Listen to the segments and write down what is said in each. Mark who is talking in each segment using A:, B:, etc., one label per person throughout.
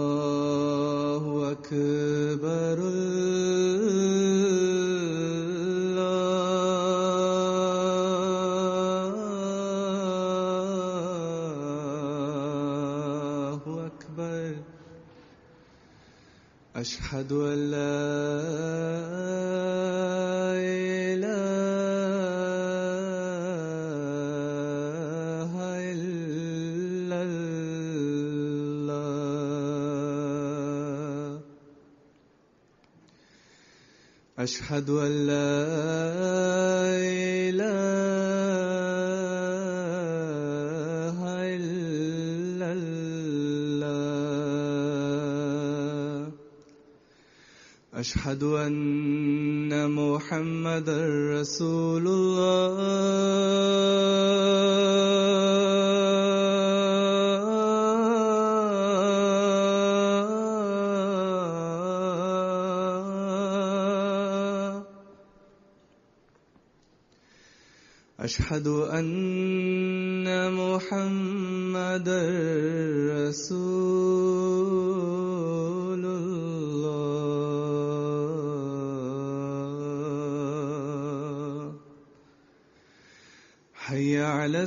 A: الله أكبر الله أكبر أشهد أن لا إله إلا الله أشهد أن لا إله إلا الله أشهد أن محمدًا رسول الله أشهد أن محمدًا رسول الله حي على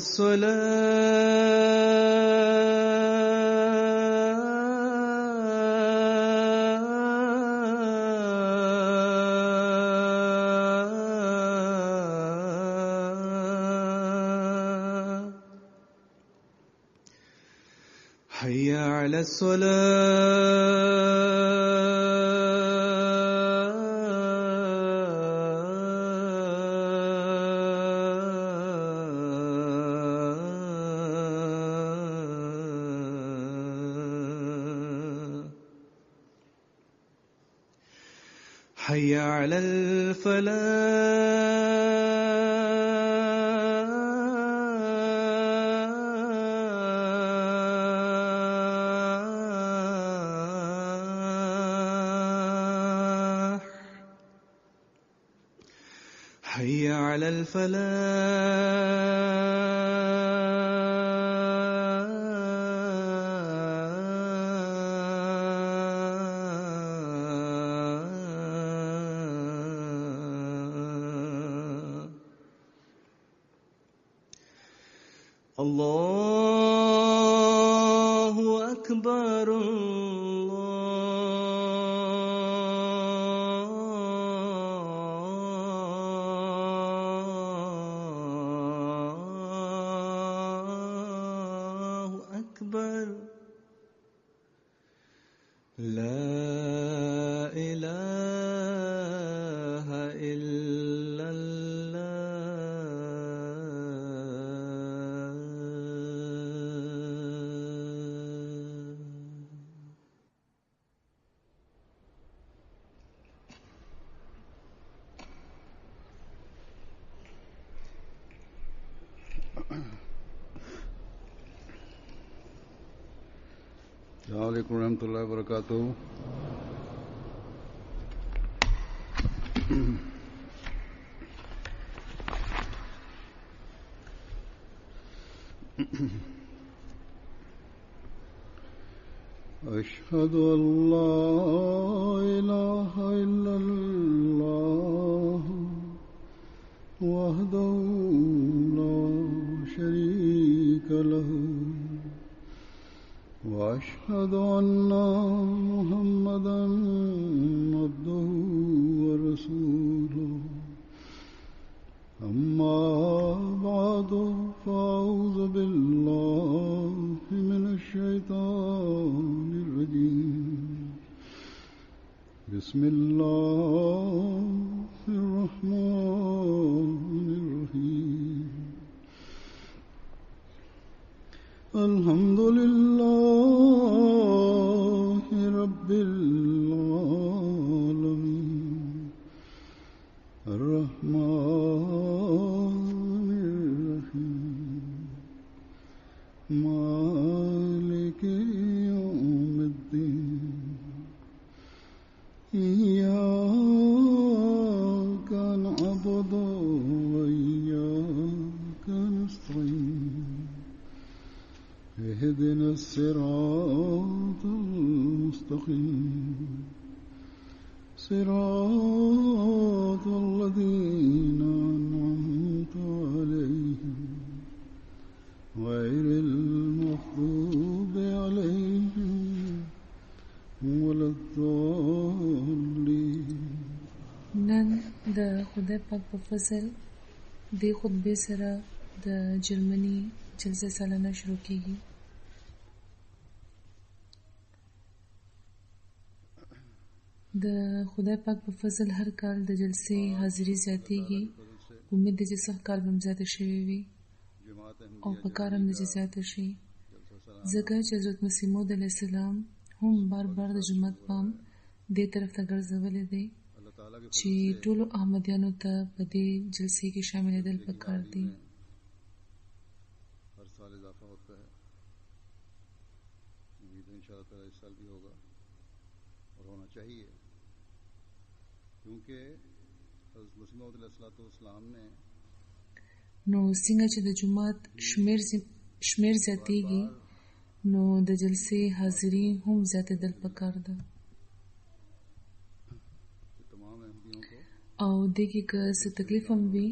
A: الصلاة حي على الصلاة حي على الفلاح حي على الفلاح الله أكبر الله أكبر لا إله إلا الله
B: السلام عليكم ورحمة الله وبركاته. أشهد أن لا إله إلا الله وحده لا شريك له وأشهد أن محمدًا عبده ورسوله أما بعد فأعوذ بالله من الشيطان الرجيم بسم الله الرحمن الرحيم الحمد لله رب العالمين الرحمن الرحيم مالك يوم الدين إياك نعبد وإياك نستعين اهدنا الصراط صراط الذين أنعمت عليهم غير المغضوب عليهم ولا الضالين.
C: نن د خدای پاک په فضل د خطبه سره د جرمني جلسه سالانه شروع کیږي. د خدای پاک په فضل هر کال د جلسې حاضری زیاتېږي. امید ده چې سخت کال به زیاته شوی وي او په کار هم چې زیاته شي، ځکه چې حضرت مسیح موعود علیه السلام هم بار بار د جماعت پام دې طرف ته ګرځولی دی چې ټولو احمدیانو ته په دې جلسې کې شاملېدل پکار دي.
B: हर साल इजाफा होता है. उम्मीद है इंशाअल्लाह ताला इस साल भी होगा और होना चाहिए, क्योंकि हज़रत मसीह मौऊद अलैहिस्सलाम ने
C: نو څنګه چې د جماعت شمیر زیاتېږي نو د جلسې حاضري هم زیاتېدل پکار ده. او دې کې که څه تکلیف هم وي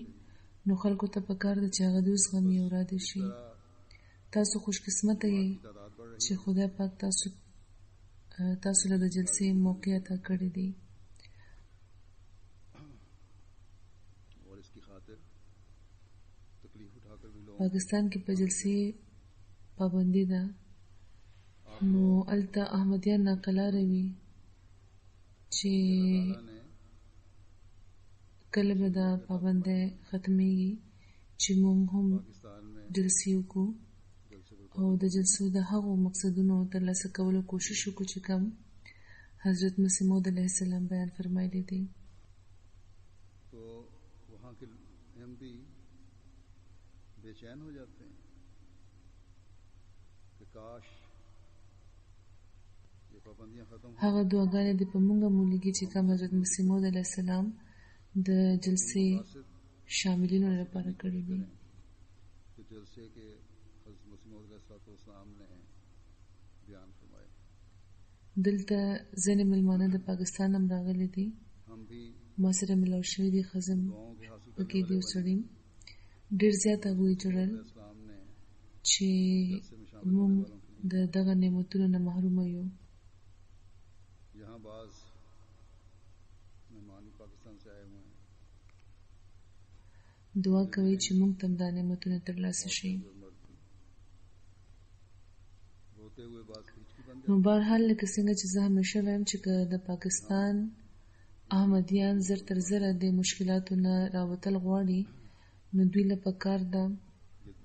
C: نو خلکو ته پکار ده چې هغه دوی زغمي او راضي شي. تاسو خوش قسمته یې چې خدای پاک تاسو له د جلسې موقع عطا کړی دی. پاکستان کې په جلسې پابندي ده، نو الته احمدیان ناقلاره وي چې کله به دا پابندي ختمېږي چې موږ هم جلسې وکړو او د جلسو د هغو مقصدونو ترلاسه کولو کوشش وکړو چې کوم حضرت مسیح موعود علیه السلام بیان فرمایلی دی.
B: तो वहाँ के हम भी बेचैन हो जाते हैं कि काश ये पाबंदियां खत्म हो.
C: هغه دعاګانې د په مونږه مولګي چې کوم حضرت مسیح موعود علیه السلام د جلسې شاملینو لپاره کړی دي.
B: तो जलसे के हज़रत मसीह मौऊद अलैहिस्सलाम ने बयान फरमाया.
C: دلته ځینې مېلمانه د پاکستان هم راغلي دي،
B: हम भी
C: ما سره ملاو شوي دي، ښځم
B: दुआओं के हासिल
C: پکې دي او سړي ډېر زیات هغوی جوړل
B: इस्लाम ने
C: چې موږ د دغه نعمتونو نه محرومه یو.
B: यहाँ बाज मेहमान पाकिस्तान से आए हुए हैं.
C: دعا کوي چې موږ ته دا نعمتونه ترلاسه شي.
B: रोते हुए बाज खींच की बंद
C: نو بهرحال لکه څنګه چې زه همیشه وایم چې که د پاکستان احمدیان زر تر زره د مشکلاتو نه راوتل غواړي نو دوی له پکار ده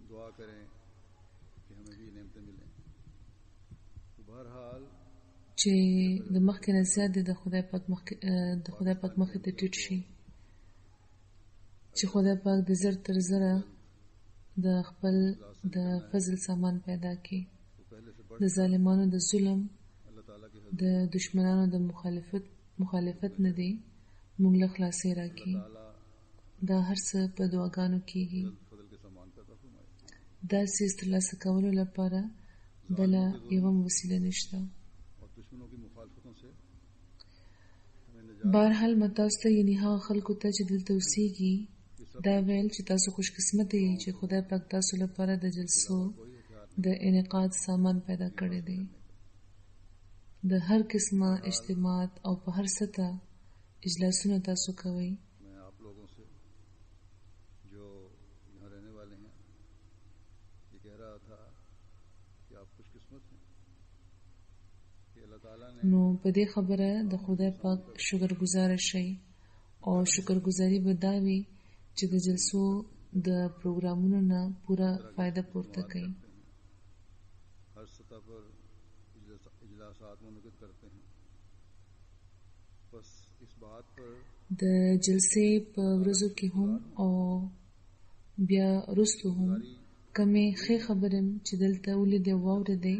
B: दुआ करें कि हमें भी नेमतें मिलें. बहरहाल
C: چې د مخکې نه زیات د خدای پاک مخې ته ټیټ شي، چې خدای پاک د زر تر زره د خپل د فضل سامان پیدا کړي، د ظالمانو د ظلم
B: अल्लाह ताला के
C: د دشمنانو د مخالفت نه دی موږ له خلاصې راکړي. دا هر څه په دعاګانو کېږي.
B: फजल के सामान पैदा फरमाए.
C: دا څیز ترلاسه کولو لپاره بله یوه وسیله نشته.
B: और दुश्मनों की मुखालफतों से हमें निजात
C: بهرحال ما تاسو ته یعنې هغه خلکو ته چې دلته اوسېږي دا ویل چې تاسو خوش قسمته یې چې خدای پاک تاسو لپاره د جلسو د انعقاد سامان پیدا کړی دی. د هر قسمه اجتماعات او په هر سطح اجلاسونه تاسو کوئ.
B: मैं आप लोगों से जो यहाँ रहने वाले हैं ये कह रहा था कि आप खुशकिस्मत हैं कि अल्लाह ताला ने
C: نو په دې خبره د خدای پاک شکرګزار شئ او شکرګزاري به دا وي چې د جلسو د پروګرامونو نه پوره فائدہ پورته کړئ.
B: हर सतह पर इजलासात मुनक़िद करते हैं. बस इस बात पर
C: د جلسې په ورځو کې هم او بیا وروسته هم کمې ښې خبرې چې دلته ولیدې واورېدې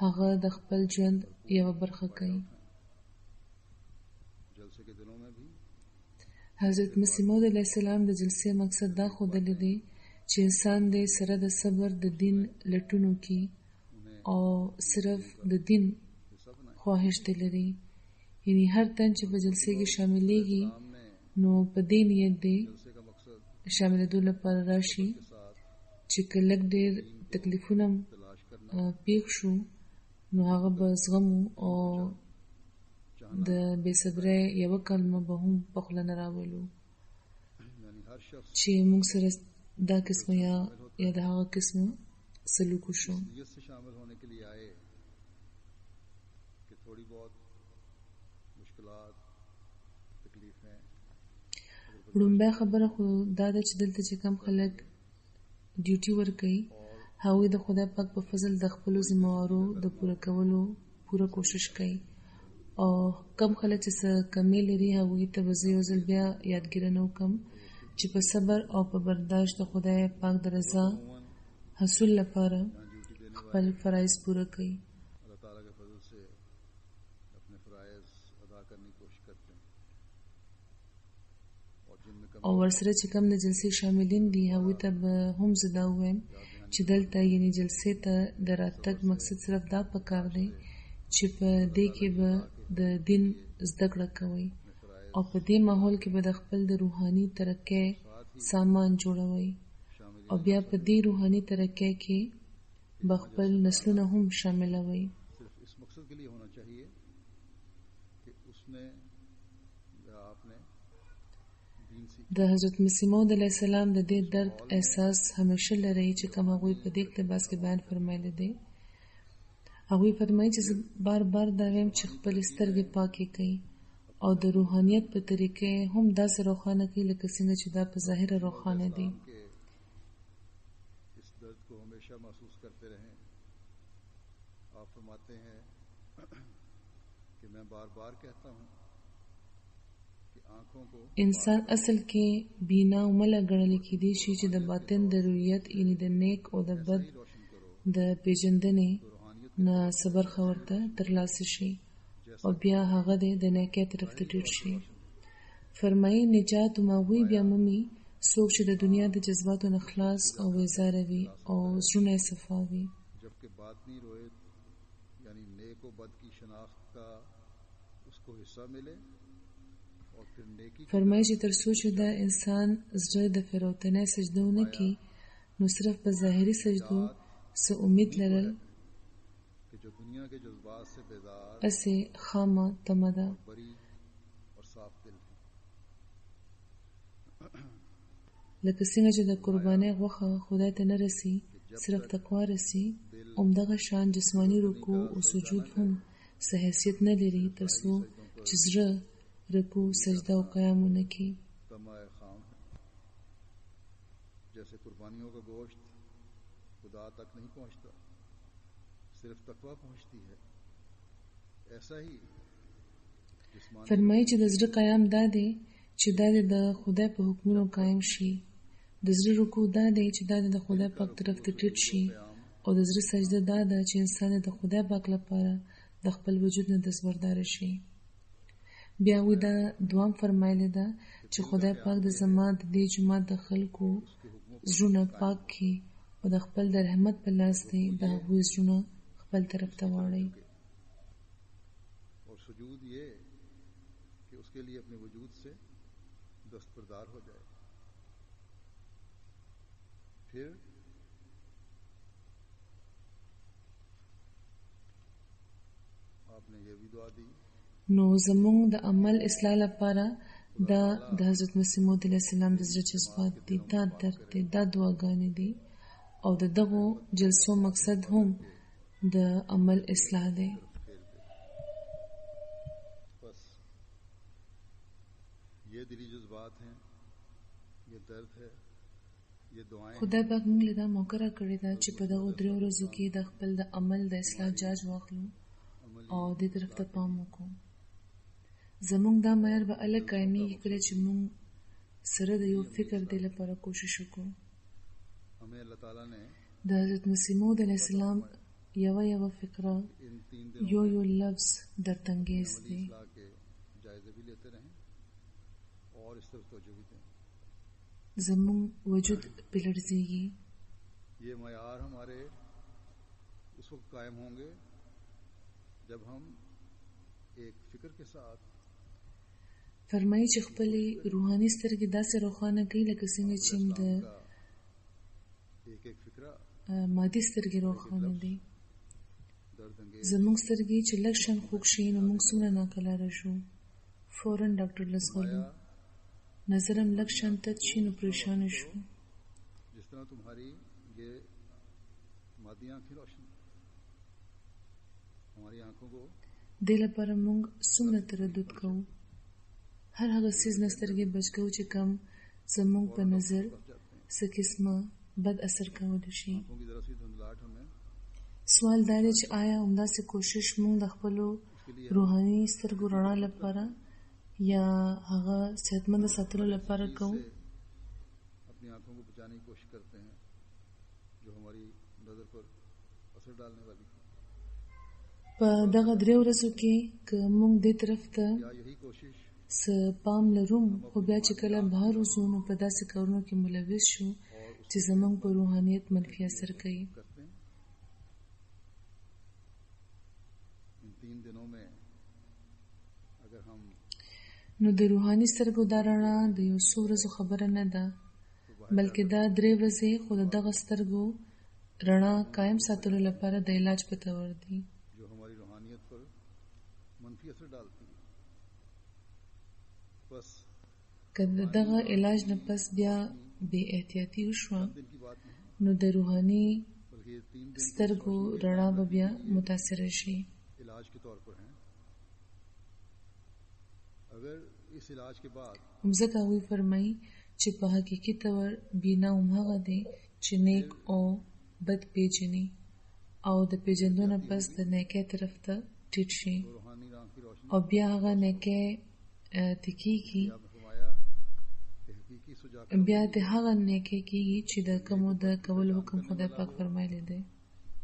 C: هغه د خپل ژوند یوه برخه کوي.
B: जलसे के दिनों में भी
C: حضرت مسیح موعود علیه السلام د جلسې مقصد دا ښودلی دی چې انسان دې سره د صبر د دین لټونو کې او صرف د دین خواهش دې لري یعنی هر تن چې په جلسې کې شاملېږي نو په دې نیت دی
B: जलसे का मकसद
C: شاملېدو لپاره راشي
B: के साथ
C: چې که لږ ډېر تکلیفونه
B: तलाश करना
C: پیښ شو نو هغه به زغمو او د بې صبرۍ یوه کلمه به هم په خوله نه راولو
B: यानी हर शख्स
C: چې موږ سره دا قسمه یا د هغه قسمه سلوک وشو
B: नीयत से शामिल होने के लिए आए कि थोड़ी बहुत मुश्किलात तकलीफें
C: لومبۍ خبره خو دا ده چې دلته چې کم خلک ډیوټي ورکوي هغوی د خدای پاک په فضل د خپلو ذمهوارو د پوره کولو پوره کوشش کوي او کم خلک چې څه کمی لري هغوی ته به زه یو ځل بیا یادګیرنه وکړم چې په صبر او په برداشت د خدای پاک د رضا حصول لپاره خپل فرایض پوره کوي
B: अल्लाह ताला के फजल से अपने फ़राइज़ अदा करने की कोशिश करते हैं और जिनमें कम
C: او ورسره چې کم د جلسې شاملین دي هغوی ته به هم زه دا ووایم چې دلته یعنی جلسې ته د راتګ مقصد صرف دا پکار دی چې په دې کې به د دین زده کړه کوئ او په دې ماحول کې به د خپل د روحاني ترقۍ سامان جوړوئ او بیا په دې روحاني ترقۍ کې به خپل نسلونه هم شاملوئ
B: सिर्फ इस मकसद के लिए होना चाहिए कि उसने या आपने दीन सीखा
C: د حضرت مسیح موعود علیه السلام د دې درد احساس همیشه لري چې کوم هغوی په دې اقتباس کې بیان فرمایلی دی هغوی فرمایي چې زه بار بار دا وایم چې خپل سترګې پاکې کړئ او د روحانیت په طریقې هم داسې روښانه کړئ لکه څنګه چې دا په ظاهره روښانه دي
B: के इस दर्द को हमेशा महसूस करते रहें आप फरमाते हैं कि मैं बार बार कहता हूँ कि आँखों को
C: انسان اصل کې بینا او مله ګڼل کېدی شي چې د باطن د رویت یعنی د نیک او د بد
B: रोशन करो
C: د پیژندنې
B: रूहानियत
C: نه صبر خورته ترلاسه شي او بیا هغه د نیکۍ طرف ته ډیر شي فرمایي نجات ماوی بیا مومي څوک چې د دنیا د جذباتو نه خلاص او وزاره وي او زړونه یې صفا وي
B: जबकि बातनी रोयत यानी नेक व बद की शनाख्त का उसको हिस्सा मिले और फिर नेकी की
C: فرمایي چې تر څو چې دا انسان زړه د فروتنۍ سجده ونه کړي نو صرف په ظاهري سجدو څه امید لرل
B: कि जो दुनिया के जज्बात से बेजार
C: اسې خامه تمه ده
B: बरी और साफ दिल हैं
C: لکه څنګه چې د قربانۍ غوښه خدای ته نه رسي صرف تقوا رسي همدغه شان جسمانی رکوع او سجود هم څه حیثیت نه لري تر څو چې زړه رکوع سجده او قیام ونه کړي
B: तमाए खाम है जैसे कुर्बानियों का गोश्त खुदा तक नहीं पहुंचता सिर्फ तकवा पहुंचती है ऐसा ही जिस्मानी
C: فرمایي چې د زړه قیام دا دی چې دا د خدای په حکمونو قایم شي د زړه رکوع دا دی چې دا د خدای پاک طرف ته ټیټ شي او د زړه سجده دا ده چې انسان د خدای پاک لپاره د خپل وجود نه دستبردار شي بیا وی دا دوام فرمایلی ده چې خدای پاک د زما د دې جماعت د خلکو زړونه پاک کړي او د خپل د رحمت په لاس دی د هغوی زړونه خپل طرف ته واړوي
B: और सुजूद ये कि उसके लिए अपने वजूद से दस्तबरदार हो जाए फिर आपने ये भी दुआ दी
C: نو زموږ د عمل اصلاح لپاره دا د حضرت مسیح موعود علیه السلام د زړه جذبات دي دا درد دی دا دعاګانې دي او د دغو جلسو مقصد هم د عمل اصلاح دی
B: बस ये दिली जज्बात हैं ये दर्द है ये दुआएं
C: خدای پاک موږ له دا موقع راکړې ده چې په دغو درېو ورځو کې د خپل د عمل د اصلاح جاج واخلو او دې طرف ته پام وکړو زموږ دا معیار به الګ قایمېږي کله چې موږ سره د یو فکر دی لپاره کوشش وکړو
B: हमें अल्लाह ताला ने
C: د حضرت مسیح موعود علیه السلام یوه فکره
B: इन 3 दिनों
C: یو لفظ دردانګیز دی
B: इस्लाह के जायजे भी लेते रहें और इस तरफ तवज्जो भी दें
C: زموږ وجود پې لړزېږي
B: ये मयार हमारे उस वक्त कायम होंगे जब हम एक फिक्र के साथ
C: فرمایي چې خپلې روحاني سترګې داسې روښانه کوي لکه څنګه چې د
B: का एक एक फिक्रा
C: مادي سترګې روښانه دي.
B: दर्द अंगेज
C: زموږ سترګې چې لږ شان خوږ شي نو موږ څومره ناکلاره شو. فوراً ډاکټر لسغلو نظرم لږ شان تت شي نو پریشانه شو.
B: जिस तरह तुम्हारी ये मादी आंखें रोशन हमारी आंखों को
C: دې لپاره موږ څومره تردد کوو. هر هغه څیز نه سترګې بچ کوو چې کم زموږ په نظر څه قسمه بد اثر کولی شي.
B: आंखों की जरा सी धुंधलाहट हमें
C: سوال دا دی چې آیا همداسې کوشش موږ د خپلو روحاني سترګو رڼا لپاره یا هغه صحتمند ساتلو لپاره کوو؟
B: से अपनी आंखों को बचाने की कोशिश करते हैं जो हमारी नजर पर असर डालने वाली है।
C: په دغه درې ورځو کې که موږ دې طرف ته
B: या यही कोशिश
C: څه پام لرو خو بیا چې کله بهر وځو نو په داسې کارونو کې ملوث شو چې زموږ په روحانیت منفي اثر کوي.
B: करते हैं। इन 3 दिनों में अगर हम
C: نو د روحاني سترګو دا رڼا د یو څو ورځو خبره نه ده بلکې دا درې ورځې خو د دغه سترګو رڼا قایم ساتلو لپاره د علاج په تور دي
B: जो हमारी रूहानियत पर मनफी असर डालती है बस
C: که د دغه علاج نه پس بیا بې احتیاطي وشوه
B: दिन की बात नहीं
C: نو د روحاني
B: बल्कि ये 3 दिन
C: سترګو رڼا به بیا متاثره شي.
B: इलाज के तौर पर हैं। अगर इस इलाज के बाद
C: همځکه هغوی فرمایي چې په حقیقي تور بینا همهغه دی چې نیک او بد پیژني او د پیژندو نه پس د نیکۍ طرف ته ټیټ شي
B: तो रूहानी आंख की रोशनी
C: او بیا هغه نیکۍ تکیږي
B: आपने फरमाया कि हकीकी सुजाग
C: بیا د هغه نیکۍ کېږي چې د کومو د کولو حکم خدای پاک فرمایلی دی.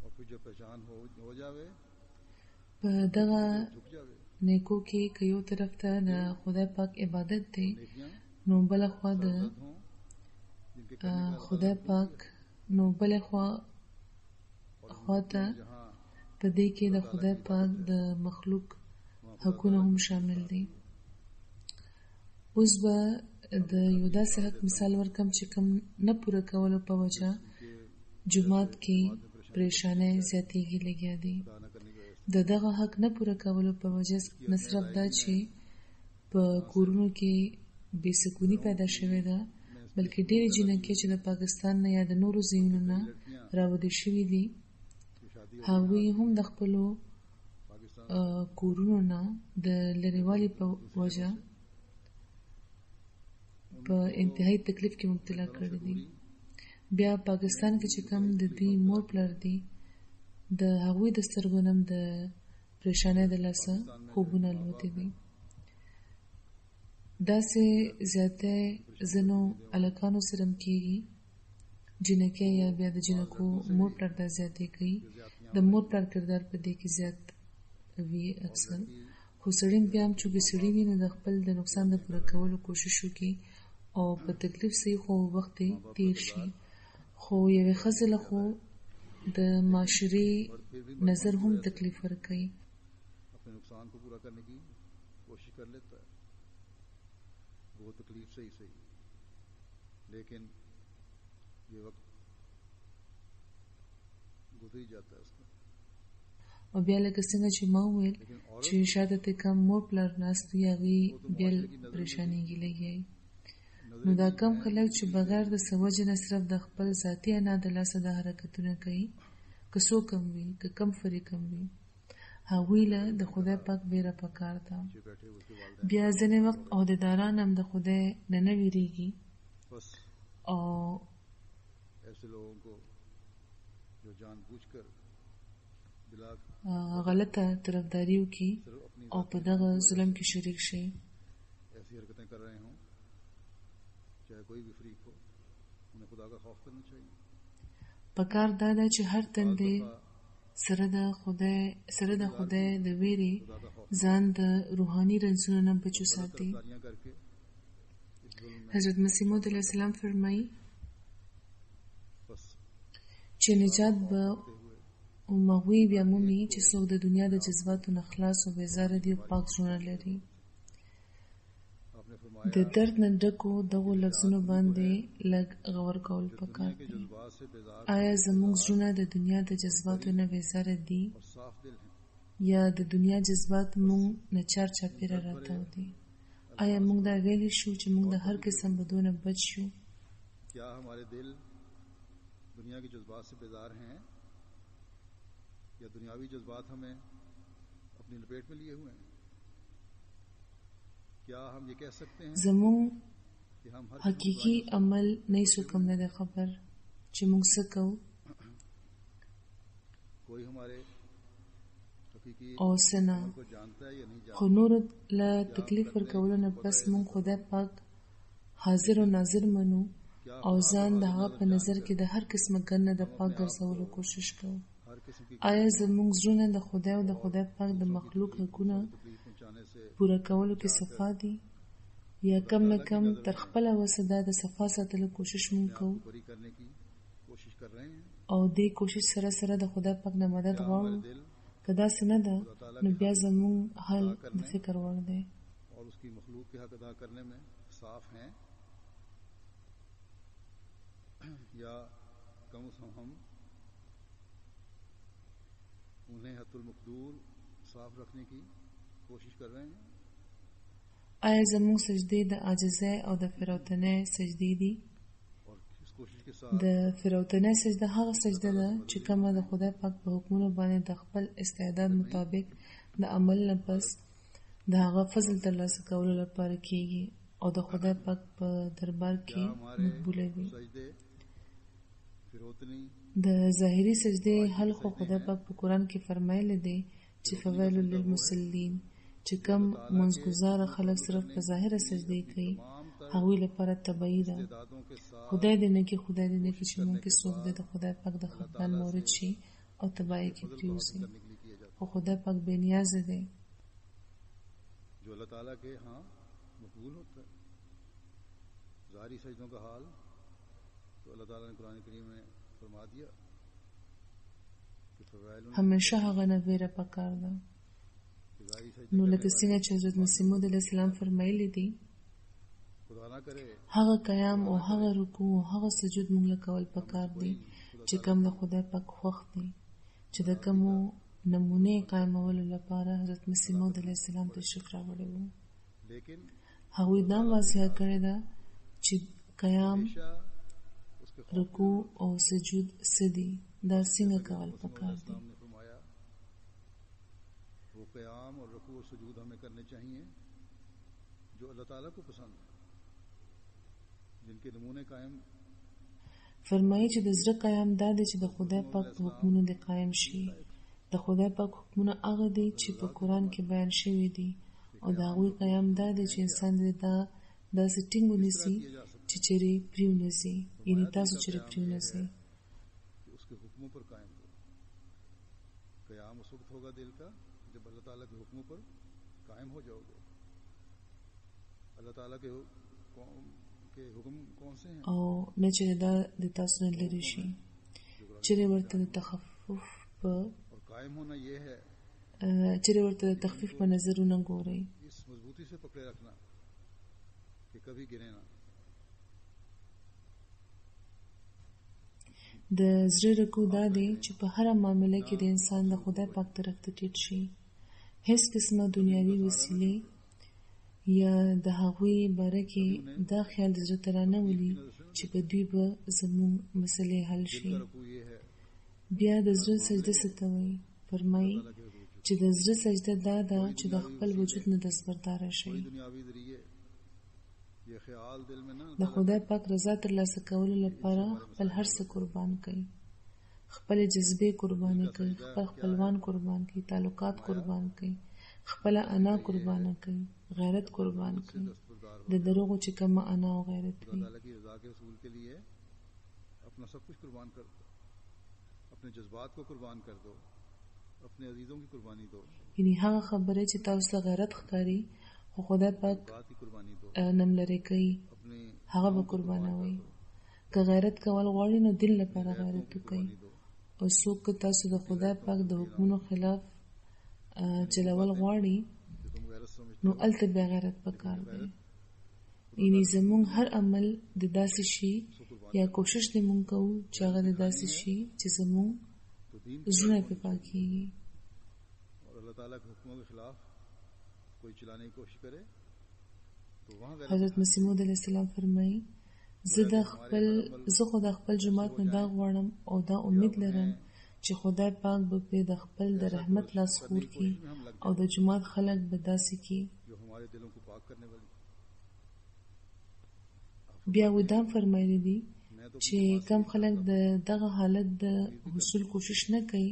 B: और फिर जब पहचान हो जावे
C: په دغه
B: झुक जावे
C: نیکو کې که یو طرف ته د خدای پاک عبادت دی
B: नेकियां
C: نو بله خوا د
B: हों जिनके
C: خدای پاک نو بله خوا ته
B: जहां
C: په دې کې د خدای پاک د مخلوق حقونه هم شامل دي. اوس به د یو داسې حق مثال ورکم چې کوم نه پوره کولو په وجه جومات کې پریشانۍ زیاتېږي لګیا دي.
B: अदा न करने की वजह
C: د دغه حق نه پوره کولو په وجه نه صرف دا چې په کورونو کې بې سکوني پیدا شوې ده بلکې ډېرې جنکۍ چې د پاکستان نه یا د نورو ځایونو نه راوړل شوي دي
B: से शादी
C: هغوی هم د خپلو
B: पाकिस्तान
C: کورونو نه د لرېوالي په وجه په انتهایی تکلیف کې مبتلا کړي دي. بیا پاکستان کې چې کوم د دوی مور پلار دي د هغوی د سترګو نه د پریشانۍ د لاسه خوبونه الوتې دي. داسې زیاته ځینو هلکانو سره هم کېږي جنکۍ یا بیا د جنکو مور پلار دا زیاتې کوي د مور پلار کردار په دې کې زیات وي اکثر خو سړی بیا هم چونکې سړی وي نو د خپل د نقصان د پوره کولو کوشش وکړي او په تکلیف صحیح خو وخت یې تیر شي خو یوې ښځې له خو د معاشري نظر هم تکلیف ورکوي.
B: अपने नुकसान को पूरा करने की कोशिश कर लेता है वो तकलीफ से ही सही लेकिन ये वक्त गुजर ही जाता है उसका
C: او بیا لکه څنګه چې ما وویل چې شاته ته کم مور پلار ناست وي هغوی بیا پریشانېږي لګیا نو دا کم خلک چې بغیر د څه وجې نه صرف د خپل ذاتي انا د لاسه دا حرکتونه کوي که څوک هم وي که کم فریق هم وي هغوی له د خدای پاک بیره پکار ده.
B: जो बैठे हुए उसके वालदैन
C: بیا ځینې وخت عہدیداران هم د خدای نه نه ویریږي
B: बस
C: او
B: ऐसे लोगों को जो जानबूझकर बिला
C: غلطه طرفداري وکړي
B: सिर्फ अपनी
C: او په دغه ظلم کې شریک شي.
B: ऐसी हरकतें कर रहे हों चाहे कोई भी फरीक हो उन्हें खुदा का खौफ करना चाहिए.
C: پکار دا ده چې هر تندې سره د خدای د ویرې ځان د روحاني رنځونو نه بچو ساتي.
B: तारियां करके इस जुल्म में
C: حضرت مسیح موعود علیه السلام فرمایي
B: बस
C: چې نجات به او مغوی بیا مومي چې څوک د دنیا د جذباتو نه خلاص او بیزاره دي او پاک زړونه لري.
B: آپ نے فرمایا
C: د درد نه ډکو دغو لفظونو باندې لږ غور کول پکار
B: دنیا کے
C: دی.
B: جذبات سے بیزار
C: آیا زموږ زړونه د دنیا د جذباتو نه بیزاره دي
B: اور صاف دل ہیں؟
C: یا د دنیا جذبات مونږ نه چار چاپیره راتاو دي؟ آیا مونږ دا ویلی شو چې مونږ د هر قسم بدونه بچ شو؟
B: کیا ہمارے دل دنیا کے جذبات سے بیزار ہیں یا دنیاوی جذبات ہمیں اپنی لپیٹ میں لیے ہوئے ہیں؟ کیا ہم یہ کہہ سکتے ہیں
C: زموږ
B: کہ ہم ہر
C: حقیقي عمل نه سو کم نه ده خبر چې مونږ څه کوو
B: کوئی ہمارے حقیقی
C: او څه نه،
B: عمل کو جانتا ہے یا نہیں جانتا؟
C: خو نورو له تکلیف ورکولو نه بس مونږ خدای پاک حاضر او ناظر منو او ځان د هغه په نظر کې د هر قسمه ګنه د پاک ګرځولو کوشش کوو.
B: ہر قسم کی
C: آیا زموږ زړونه د خدای او د خدای پاک د مخلوق حقونه
B: تکلیف پہنچانے سے
C: پوره کولو کې صفا دي یا کم نه کم تر خپله وسه دا د صفا ساتلو کوشش مونږ کوو
B: بری کرنے کی کوشش کر رہے ہیں؟
C: او دې کوشش سره سره د خدای پاک نه مدد غواړو؟
B: دل
C: که داسې نه ده نو بیا زموږ حل د فکر وړ دی.
B: اور اس کی مخلوق کے حق ادا کرنے میں صاف ہیں یا کم از کم ہم انہیں حت المقدور صاف رکھنے کی کوشش کر رہے ہیں؟
C: آیا زموږ سجدې د عاجزۍ او د فراوتنۍ سجدې دي؟
B: اور اس کوشش کے ساتھ
C: د فراوتنۍ سجده هغه سجده ده چې کومه د خدای پاک په حکمونو باندې د خپل استعداد مطابق د عمل نه پس د هغه فضل ترلاسه کولو لپاره کیږي او د خدای پاک په دربار کې
B: کیا ہمارے
C: مقبوله وي.
B: سجدے فروتنی
C: د ظاهري سجدې حل خو خدای پاک په قرآن کې فرمایلی دی چې فویل للمصلین، چې کم منځګزاره خلک صرف په ظاهره سجدې کوي هغوی لپاره تبعی ده.
B: دادوں کے ساتھ
C: خدای دې نه کې خدای دې نه کې چې مونږ کې څوک دی د خدای پاک د خفګان مورد شي او تباهی کې پریوزي.
B: کرنے کے لیے کیا جاتا
C: خو خدای پاک بے نیازه دی.
B: ہے جو اللہ تعالیٰ کے ہاں مقبول ہوتا ہے. ظاہری سجدوں کا حال تو اللہ تعالیٰ نے قرآن کریم میں فرما دیا کہ فوائل
C: همیشه هغه نه ویره پکار ده.
B: ظاہری سجدے
C: نو لکه څنګه چې حضرت مسیح موعود علیه السلام فرمایلی دي
B: خدا نہ کرے
C: هغه قیام او هغه رکوع او هغه سجود مونږ له کول پکار دي چې کوم د خدای پاک خوښ دي، چې د کومو نمونې قایمولو لپاره حضرت مسیح موعود علیه السلام تشریف راوړی و.
B: لیکن
C: هغوی دا واضحه کړې ده چې قیام،
B: ہمیشہ اس کے خوف
C: رکوع او سجود څه دي، دا څنګه کول پکار دي.
B: السلام نے فرمایا وہ قیام اور رکوع اور سجود ہمیں کرنے چاہیے جو اللہ تعالیٰ کو پسند ہے، جن کے نمونے قائم
C: فرمایي چې د زړه قیام دا دی چې د خدای پاک په حکمونو دې قایم شي. د خدای پاک حکمونه هغه دي چې په قرآن کې بیان شوي دي او د هغوی قیام دا دی چې انسان دې دا داسې ټینګ ونیسي چې چیرې پرېونه ځي، یعنې تاسو چیرې پرېونه ځئ.
B: کہ اس کے حکموں پر قائم ہو. قیام اس وقت ہوگا دل کا جب اللہ تعالیٰ کے حکموں پر قائم ہو جاؤ گے. اللہ تعالیٰ کے حکم کون سے ہیں؟
C: او نه چیرې دا د تاسو نه لرې شي، چیرې ورته د تخفف په
B: اور قائم ہونا یہ ہے
C: چیرې ورته د تخفیف په نظرونه ګورئ.
B: اس مضبوطی سے پکڑے رکھنا کہ کبھی گرے نہ.
C: د زړه رکوع دا دی چې په هره معامله کې د انسان د خدای پاک طرف ته ټیټ شي. هیڅ قسمه دنیاوي وسیلې یا د هغوی باره کې دا خیال د زړه ته رانه ولي چې په دوی به زموږ مسلې حل شي.
B: رکوع یہ ہے
C: بیا د زړه سجده څه ته وایي؟ فرمایي چې د زړه سجده دا ده چې د خپل وجود نه دستبرداره شئ.
B: دنیاوی ذریعے یہ خیال دل میں نہ
C: د خدای پاک رضا ترلاسه کولو لپاره خپل هر څه قربان کړئ. خپل جذبې قرباني کړئ، خپل خپلوان قربان کړئ، تعلقات قربان کړئ، خپل انا قربان کړئ، غیرت قربان کړئ. د دروغو چې کومه انا او غیرت وي.
B: اللہ تعالیٰ کی رضا کے حصول کے لیے اپنا سب کچھ قربان کر دو، اپنے جذبات کو قربان کر دو، اپنے عزیزوں کی قربانی دو،
C: یعنی هغه خبره چې تاسو ته غیرت ښکاري خو خدای پاک
B: بات کی قربانی دو،
C: نم لري کوي
B: اپنے
C: هغه به قربانوي. که غیرت کول غواړي نو دل لپاره غیرت وکړئ او او څوک تاسو د خدای پاک د حکمونو خلاف چلول غواړي
B: कि तुम गैरत समझते
C: نو الته بیا غیرت پکار دی یعنی زمونږ هر عمل د داسې شي یا کوشش دې مونږ کوو چې هغه د داسې شي چې زمونږ
B: तो दीन
C: زړه په پاکيږي
B: और अल्लाह ताला के हुक्मों के खिलाफ कोई चलाने की कोशिश करे तो वहाँ गैरत
C: حضرت مسیح موعود علیه السلام فرمایي زه خو د خپل جماعت نه دا غواړم او دا امید لرم چې خدای پاک به په د خپل د رحمت لاس خور کړي او د جماعت خلک به داسې کړي
B: जो हमारे दिलों को पाक करने वाली
C: بیا ودام فرمایلی دي چې کم خلک د دغه حالت د حصول کوشش نه کوي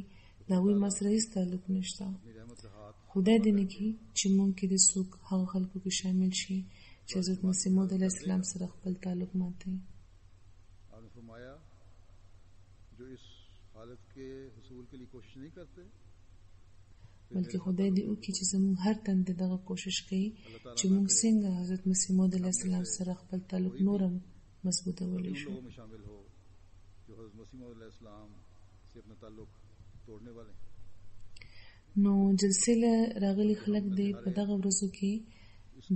C: دا وی مسره هیڅ تعلق نشته
B: अपनी रहमत से हाथ
C: خدای دې نه کړي چې مونږ کې د څوک هغه خلکو کې شامل شي چې حضرت مسیح موعود علیه السلام سره خپل تعلق ماتي
B: आपने फरमाया जो इस हालत के हुसूल के लिए कोशिश नहीं करते
C: بلکې خدای دې وکړي چې زموږ هر تند دغه کوشش کوي چې موږ څنګه حضرت مسیح موعود علیه السلام سره خپل تعلق نورم مضبوطولی
B: उन
C: شو
B: लोगों में शामिल हो जो हज़रत मसीह मौऊद अलैहिस्सलाम से अपना ताल्लुक तोड़ने वाले हैं।
C: نو جلسې له راغلي خلک دې په دغه ورځو کې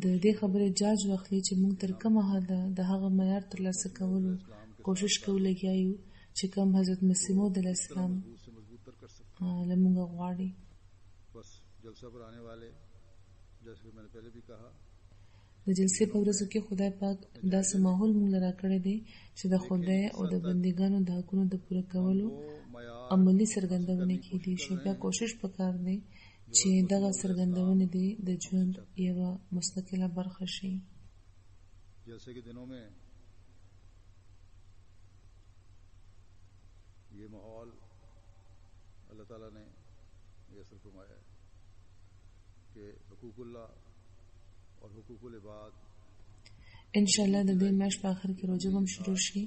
C: د دې خبرې جاج واخلي چې موږ تر کومه حده د هغه معیار ترلاسه کولو کوشش کوو لګیا یو چې کوم حضرت مسیح موعود علیه السلام
B: मजबूत से मजबूत तर कर सकते
C: له موږ غواړي
B: बस जलसा पर आने वाले जैसे कि मैंने पहले भी कहा
C: د جلسې په ورځو کې خدای پاک داسې ماحول موږ لرا کړی دی چې د خدای او د بندګانو د حقونو د پوره کولو
B: वो मयार
C: عملی څرګندونه کیدی شي بیا کوشش وکړ دی چې دغه څرګندونه دي د ژوند یوه مستقله برخه شي
B: जलसे के दिनों में ये माहौल अल्लाह ताला ने यसर फरमाया है कि हुकूकुल्लाह और हुकूकुल इबाद
C: ان شاء الله د دې میاشت په اخر کې روزه هم شروع شي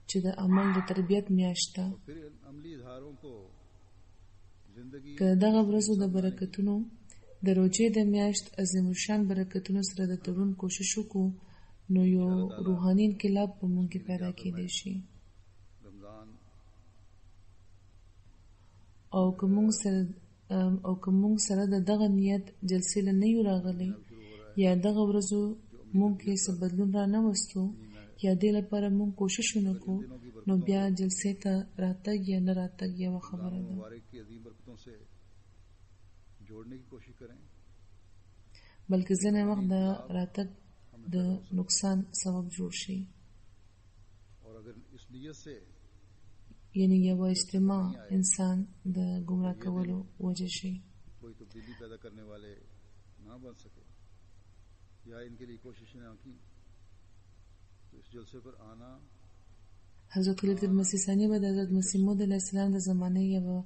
C: چې د عمل د تربیت میاشت ده
B: फिर इन अमली इजहारों को जिंदगी
C: که دغه ورځو د برکتونو د روزې د میاشت عظیم الشان برکتونو سره د تړون کوشش وکړو نو یو روحاني انقلاب په موږ کې پیدا کېدی شي
B: रमज़ान
C: او که موږ سره د دغه نیت جلسې له نه یو راغلی یا دغه ورځو موږ کې څه بدلون را نه وستو یا دې لپاره موږ کوشش ونکړو نو بیا جلسې ته راتګ یا نه راتګ یوه خبره ده
B: मुबारक की अजीम बरकतों से जोड़ने की कोशिश करें
C: بلکې ځینې وخت د راتګ د نقصان سبب جوړ شي
B: और अगर इस नीयत से
C: یعنی یوه اجتماع انسان د ګمراه کولو وجه شي
B: कोई तब्दीली पैदा करने वाले ना बन सके या इनके लिए कोशिशें ना की तो इस जलसे पर आना
C: حضرت خلیفۃ المسیح ثانی به د حضرت مسیح موعود علیه السلام د زمانې یوه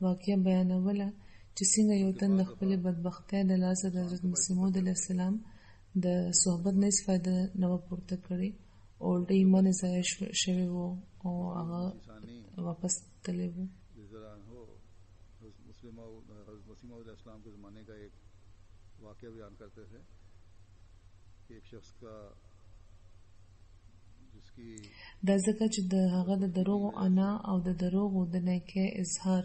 C: واقعه بیانوله چې څنګه یو تن د خپلې بدبختۍ د لاسه د حضرت مسیح موعود علیه السلام د صحبت نه استفاده نه وه پورته کړې او الټه ایمان یې ضایع شوی و او هغه
B: इंसानी
C: واپس تللی و
B: ज़रा हो हज़रत मुस्लिम हज़रत मसीह मौऊद अलैहिस्सलाम के ज़माने का एक वाक़या बयान करते थे कि एक शख्स का जिसकी
C: دا ځکه چې د هغه د دروغو انا او د دروغو د نیکۍ اظهار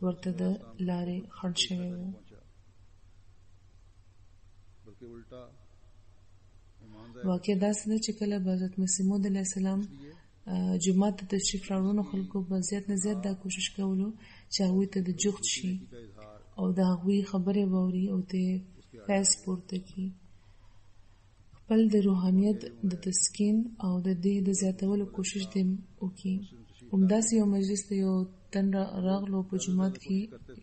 C: ورته د لارې خنډ شوی و
B: पहुंचा बल्कि उल्टा ईमान
C: واقع داسې ده چې کله به حضرت مسیح موعود علیه السلام جومات ته تشریف راوړونو خلکو به زیات نه زیات دا کوشش کولو چې هغوی ته د جغد شي
B: का इजहार
C: او د هغوی خبرې واوري او د فیض پورته کړي خپل د روحانیت د تسکین او د دې د زیاتولو کوشش دې وکړي همداسې یو مجلس ته یو تن راغلو په جومات کې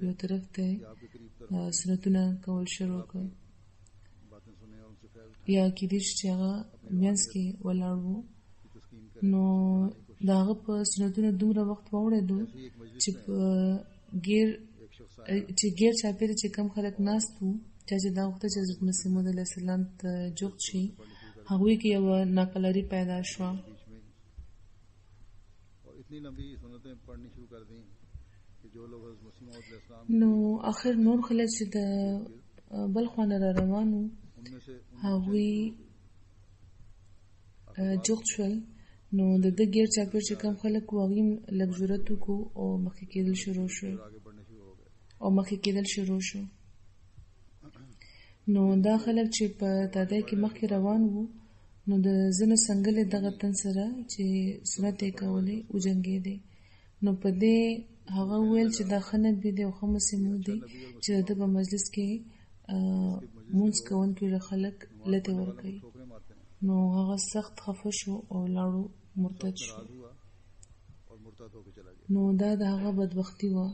C: یو طرف ته
B: आपके करीब तर
C: سنتونه کول شروع کړ
B: बातें सुने और उनसे फैज
C: یا کېدای شي چې هغه مینځ کې ولاړ و
B: की तस्कीन
C: نو د هغه په سنتونو دومره وخت واورېدو
B: करें एक मजलिस
C: چې په ګیر
B: एक शख्स
C: چې ګیر چاپېره چې کم خلک ناست وو چا چې دا غوښته چې حضرت مسیح موعود علیه السلام ته جغد شي هغوی کې یوه ناقلاري پیدا شوه
B: बीच में और इतनी लंबी सुन्नतें पढ़नी शुरू कर दी कि जो लोग हज़रत मसीह मौऊद अलैहिस्सलाम
C: نو آخر نور خلک چې د بل خوا نه را روان وو
B: उनमें से
C: هغوی جغد شول نو د د ګیر چاپیر چې کم خلک واغیم لږ جرأت وکړو او مخکې کېدل شروع شو
B: आगे बढ़ने शुरू हो गए
C: او مخکې کېدل شروع شو. نو دا خلک چې په تادای کې مخکې روان وو نو د ځینو څنګه دغه تن سره چې سنت یې کولې وجنګېدې. نو په دې هغه ویل چې دا ښه ندی دی او ښه مسلمون دی چې د ده په مجلس کې مونځ کوونکي له خلک لتې ورکوي.
B: ठोकरें मारते हैं
C: نو هغه سخت خفه شو او لاړو مرتد شو.
B: नाराज हुआ और मुर्तद होकर चला गया.
C: نو دا د هغه بدبختي وه.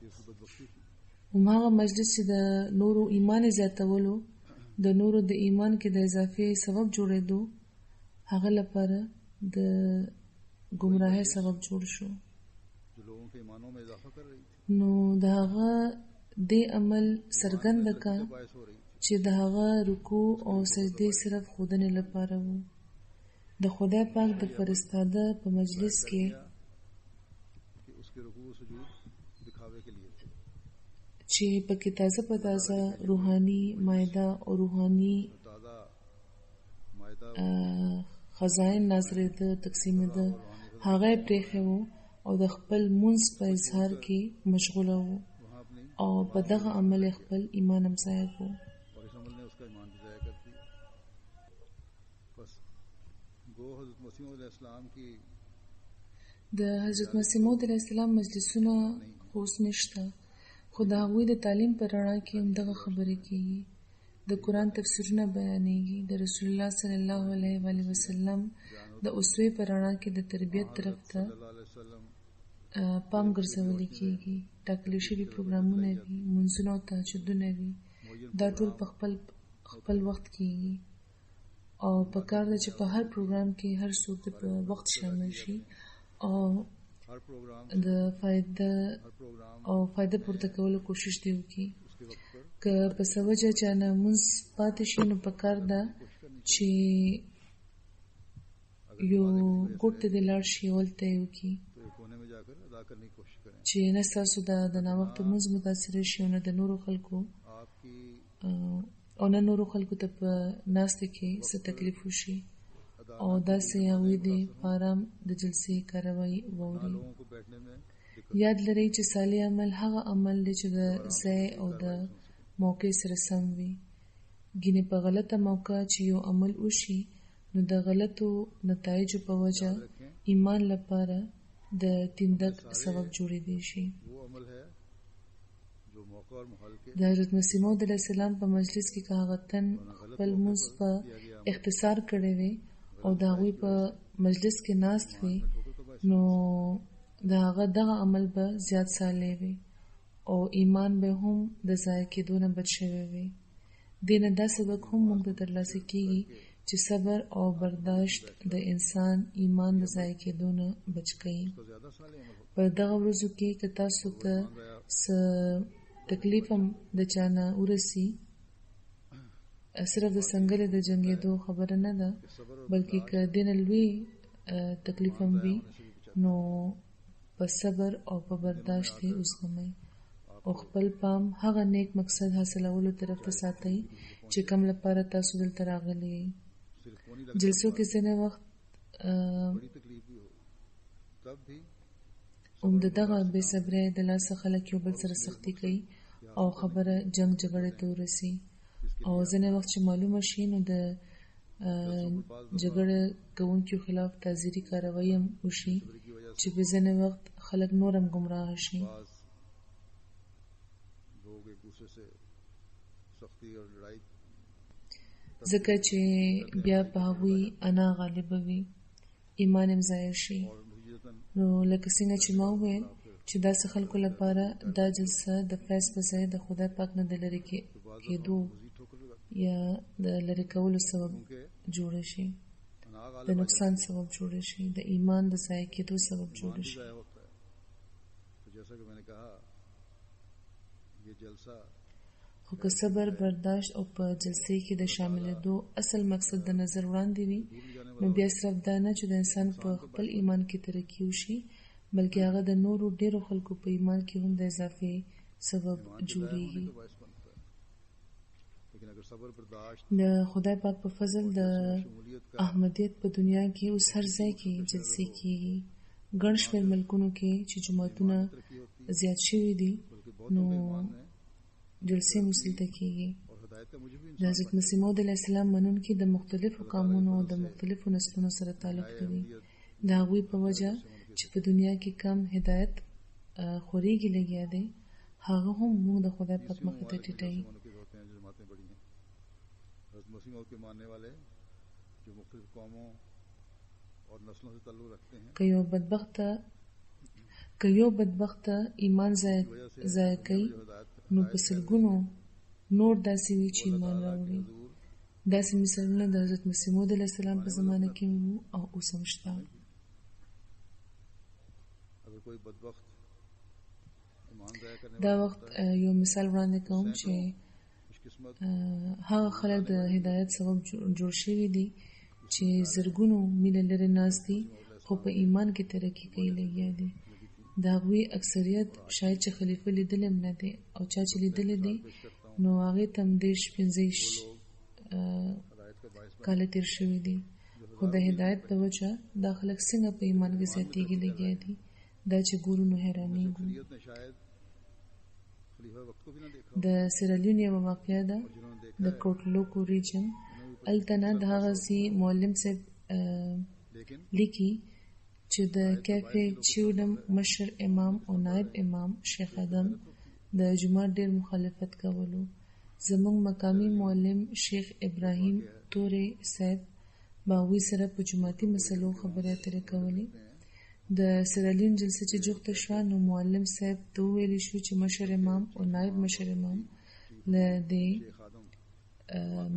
B: ये उसकी बदबख्ती थी.
C: هماغه مجلس چې د نورو ایمان زیاتولو د نورو د ایمان کې د اضافي سبب جوړېدو هغه لپاره د ګمراهۍ سبب جوړ شو.
B: जो लोगों के ईमानों में इजाफा कर रही थी
C: نو د هغه د عمل څرګند کا
B: बायस हो रही थी.
C: چې د هغه رکوع او سجدې صرف خودنې لپاره وو. د خدای پاک د فرستاده په مجلس کې
B: कि उसके रुकू सुजूद दिखावे के लिए थे.
C: چې پکې تازه په تازه روحاني مائده او روحاني
B: ताज़ा मायदा
C: خزائن ناظرېده تقسیمېده هغه یې پرېښی وو او د خپل مونځ په اظهار کې مشغوله وو
B: वहाँ अपनी
C: او په دغه عمل یې خپل ایمان هم ضایع کړو.
B: और इस अमल ने उसका ईमान भी ज़ाया कर दिया. बस गो हज़रत मसीह अलैहिस्सलाम की
C: د حضرت مسیح موعود علیه السلام مجلسونه خو اوس نشته خو د هغوی د تعلیم په رڼا کې هم دغه خبرې کېږي. د قرآن تفسیرونه بیانېږي. د رسول الله صلی الله علیه و آله وسلم د اسوې په رڼا کې د تربیت طرف ته
B: सल्लल्लाहु अलैहि वसल्लम
C: پام ګرځولې کېږي. ټاکلي شوي پروګرامونه وي، منځونه او تهجدونه وي. دا ټول په خپل وخت کېږي او په کار ده چې په هر پروګرام کې هر څوک د په وخت شامل شي او
B: हर प्रोग्राम
C: د
B: हर प्रोग्राम
C: فایده پورته کولو کوشش دی وکړي.
B: उसके वक्त पर
C: که په څه وجه چا نه مونځ پاتې شي نو په کار ده چې یو ګوټ ته دې لاړ شي هلته یې وکړي
B: तो एक कोने में जाकर अदा करने की कोशिश करें.
C: چې نه ستاسو د ناوخته مونځ متاثره شي او نه د نورو خلکو
B: आपकी
C: او نه نورو خلکو ته په ناستې کې څه تکلیف وشي او داسې هغوی د په ارام د جلسې کاروایي واوري.
B: लोगों को बैठने में दिक्कत
C: یاد لرئ چې صالح عمل هغه عمل دی چې د ځای او د موقع سره سم وي. ګینې په غلطه موقع چې یو عمل وشي نو د غلطو نتایجو په وجه ایمان لپاره د تندک سبب جوړېدی شي.
B: वो अमल है जो मौका और माहौल के
C: د حضرت مسیح موعود علیه السلام په مجلس کې که هغه تن خپل مونځ په اختصار کړی وي او د هغوی په مجلس کې ناست وي نو د هغه دغه عمل به زیات صالح وي او ایمان به هم د ضایع کېدو نه بچ شوی وي. دې نه دا سبق هم موږ ته ترلاسه کېږي چې صبر او برداشت د انسان ایمان د ضایع کېدو نه بچ کوي.
B: तो ज़्यादा साले अमल होता
C: په دغه ورځو کې که تاسو ته څه تکلیف هم د چا نه ورسي صرف د څنګلې د جنګېدو خبره نه ده بلکې که دې نه لوی تکلیف هم وي نو په صبر او په برداشت یې وزغمئ او خپل پام هغه نیک مقصد حاصلولو طرف ته ساتئ چې کوم لپاره تاسو دلته راغلي یئ.
B: सिर्फ होने
C: جلسو کې ځینې وخت
B: बड़ी तकलीफ भी हो तब भी
C: هم د دغه بې صبرۍ د لاسه خلک یو بل سره سختي کوي او خبره جنگ جګړې ته ورسي او ځینې وخت چې معلومه شي نو د جګړه کوونکو خلاف تعزیري کاروایی هم وشي چې په ځینې وخت خلک نور هم ګمراه شي.
B: बाज लोग एक दूसरे से सख्ती और लड़ाई
C: ځکه چې بیا په هغوی انا غالبه وي ایمان هم ضایع شي.
B: और मुहिजतन
C: نو لکه څنګه چې ما وویل چې داسې خلکو لپاره دا جلسه د فیض په ځای د خدای پاک نه د لرې کېدو
B: मजीद ठोकर लगा
C: یا د لرې کولو سبب
B: क्योंकि
C: جوړ شي،
B: अना
C: د
B: गालिब
C: نقصان سبب جوړ شي، د ایمان د ضایع کېدو سبب جوړ
B: भी
C: شي.
B: ज़ाया होता है. तो जैसा कि मैंने कहा ये जलसा
C: خو که صبر برداشت او په جلسې کې د شاملېدو اصل مقصد د نظر وړاندې وي نو بیا صرف دا نه چې د انسان په خپل ایمان کې ترقي وشي بلکې هغه د نورو ډیرو خلکو په ایمان کې هم د اضافې سبب جوړیږي.
B: तो बायस बनता है. लेकिन अगर सब्र बर्दाश्त
C: د خدای پاک په فضل د احمدیت په دنیا کې اوس هر ځای کې جلسې کیږي. ګڼ شمېر ملکونو کې چې جماعتونه زیات شوي دي نو جلسې مسلطه کیږي. د حضرت مسیح موعود علیه السلام منونکي د مختلفو قومونو او د مختلفو نسلونو سره تعلق لري. د هغوی په وجه چې په دنیا کې کم هدایت خورېږي لګیا دی هغه هم موږ د خدای پاک مخې ته ټیټوي. که یو بدبخته ایمان ضایع کوي نو په سلګونو نور داسې وي چې ایمان راوړي. داسې مثالونه د حضرت مسیح موعود علیه السلام په زمانه کې وو او اوس هم شته. دا وخت یو مثال وړاندې کوم چې هغه خلک د هدایت سبب جوړ شوي دي چې زرګونو میله لرې ناست دي خو په ایمان کې ترقي کوي لګیا دي. د هغوی اکثریت شاید چې خلیفه لیدلی هم نه دی او چا چې لیدلی دی نو هغې ته هم 15 کاله تېر شوي دي خو د هدایت په وجه دا خلک څنګه په ایمان کې زیاتېږي لګیا دي دا چې ګورو نو حیرانېږو. د سیرالیون یوه واقعه ده د کوټلوکو ریجن. هلته نه د هغه ځای معلم صاحب لیکي چې د کیفې چیوډم مشر امام او نائب امام شیخ ادم د جماعت ډېر مخالفت کولو. زموږ مقامی معلم شیخ ابراهیم تورې صاحب به هغوی سره په جماعتي مسلو خبرې اترې کولې. د سیرالیون جلسه چې جوخته شوه نو معلم صاحب ته وویلی شو چې مشر امام او نائب مشر امام له دې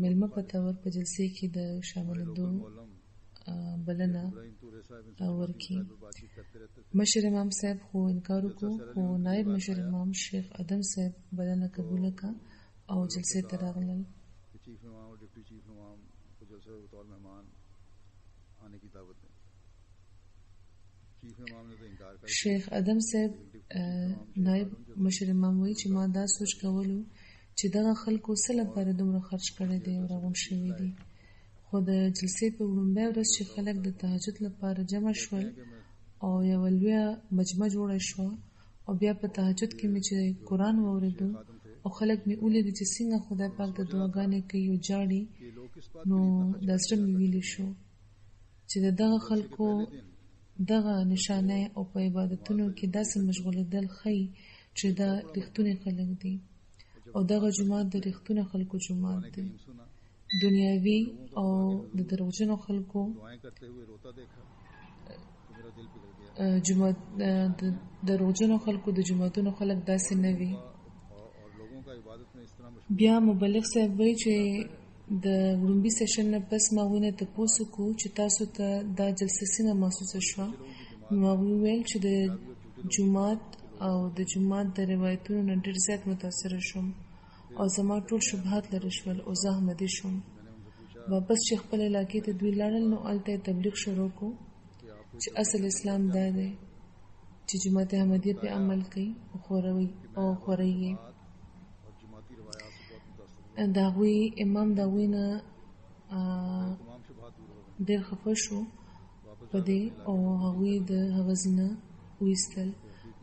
C: مېلمه په طور په جلسې کې د شاملېدو بلنه ورکړي. مشر امام صاحب خو انکار وکړو خو نائب مشر امام شیخ ادم صاحب بلنه قبوله کړه او جلسې ته راغلل. شیخ ادم صاحب نائب مشر امام وایي چې ما دا سوچ کولو چې دغه خلکو څه لپاره دومره خرچ کړی دی او راغونډ شوي دي خو د جلسې په وړومبۍ ورځ چې خلک د تهجد لپاره جمع شول او یوه لویه مجمع جوړه شوه او بیا په تهجد کې مې چې قرآن واورېدو او خلک مې ولیدل چې څنګه خدای پاک د دعاګانې کوي او جاړي نو د زړه مې ویلی شو چې د دغه خلکو دغه نشانه او په عبادتونو کې داسې مشغولېدل ښیي چې دا رښتونی خلک دي او دغه جماعت د رښتونو خلکو جماعت دی. دنیاوي او د دروغجنو خلکو جماعت د دروغجنو خلکو د جماعتونو خلک داسې نه وي. بیا مبلغ صاحب وایي چې د وړومبي سیشن نه پس ما هغوی نه تپوس وکړو چې تاسو ته دا جلسه څنګه محسوسه شوه نو هغوی ویل چې د جومات او د جومات د روایتونو نه ډېر زیات متاثره شوم او زما ټول شبهات لرې شول او زه احمدي شوم. واپس چې خپل علاقې ته دوی لاړل نو هلته یې تبلیغ شروع کړو چې اصل اسلام دا دی چې جماعت احمدیه پې عمل کوي او خوروي یې. د هغوی امام د هغوی نه ډېر خفه شو په دې او هغوی د هغه ځای نه وایستل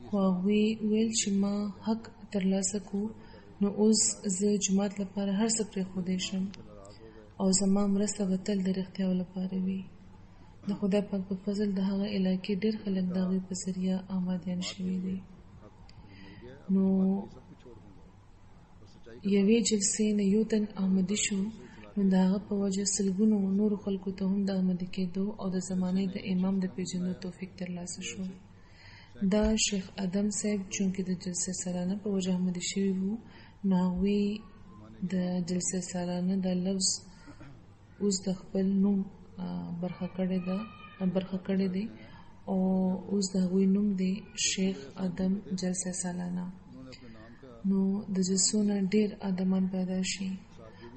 C: خو هغوی ویل چې ما حق ترلاسه کړو نو اوس زه جومات لپاره هر څه پرېښودی شم او زما مرسته به تل د رښتیاو لپاره وي. د خدای پاک په فضل د هغه علاقې ډېر خلک د هغوی په ذریعه احمدیان شوي دي. نو یوې جلسې نه یو تن احمدي شو نو د هغه په وجه سلګونو نورو خلکو ته هم د احمدي کېدو او د زمانې د امام د پیژندو توفیق ترلاسه شو. دا شیخ ادم صاحب چونکې د جلسې سالانه په وجه احمدي شوي وو نو هغوی د جلسې سالانه د لفظ اوس د خپل نوم برخه کړی دی او اوس د هغوی نوم دی شیخ ادم جلسه سالانه. نو د جلسو نه ډېر ادمان پیدا شي.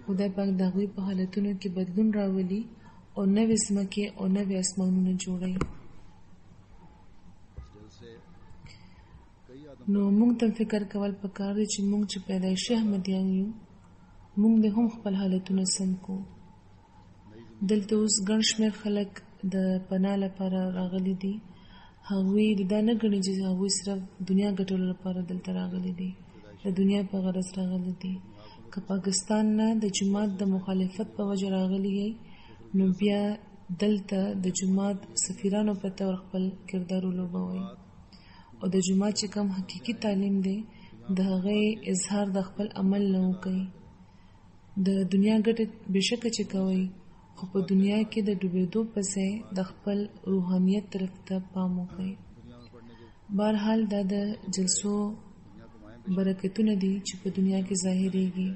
C: خدای پاک د هغوی په حالتونو کې بدلون راولي او نوې ځمکې او نوې اسمانونه جوړوي. نو موږ ته فکر کول پکار دی چې موږ چې پیدایشي احمدیان یو موږ دې هم خپل حالتونه سم کو. دلته اوس ګڼ شمېر خلک د پناه لپاره راغلي دي. هغوی دا نه ګڼي چې هغوی صرف دنیا ګټلو لپاره دلته راغلي دي، د دنیا په غرض راغلي دي. که پاکستان نه د جماعت د مخالفت په وجه راغلي یې، نو بیا دلته د جماعت سفیرانو په تور خپل کردار ولوبوئ، او د جماعت چې کوم حقیقي تعلیم دی د هغې اظهار د خپل عمل نه وکړئ. د دنیا ګټې بېشکه چې کوئ، خو په دنیا کې د ډوبېدو پسې د خپل روحانیت طرف ته پام وکړئ. بهرحال دا د جلسو برکتونه دي چې په دنیا کې ظاهرېږي.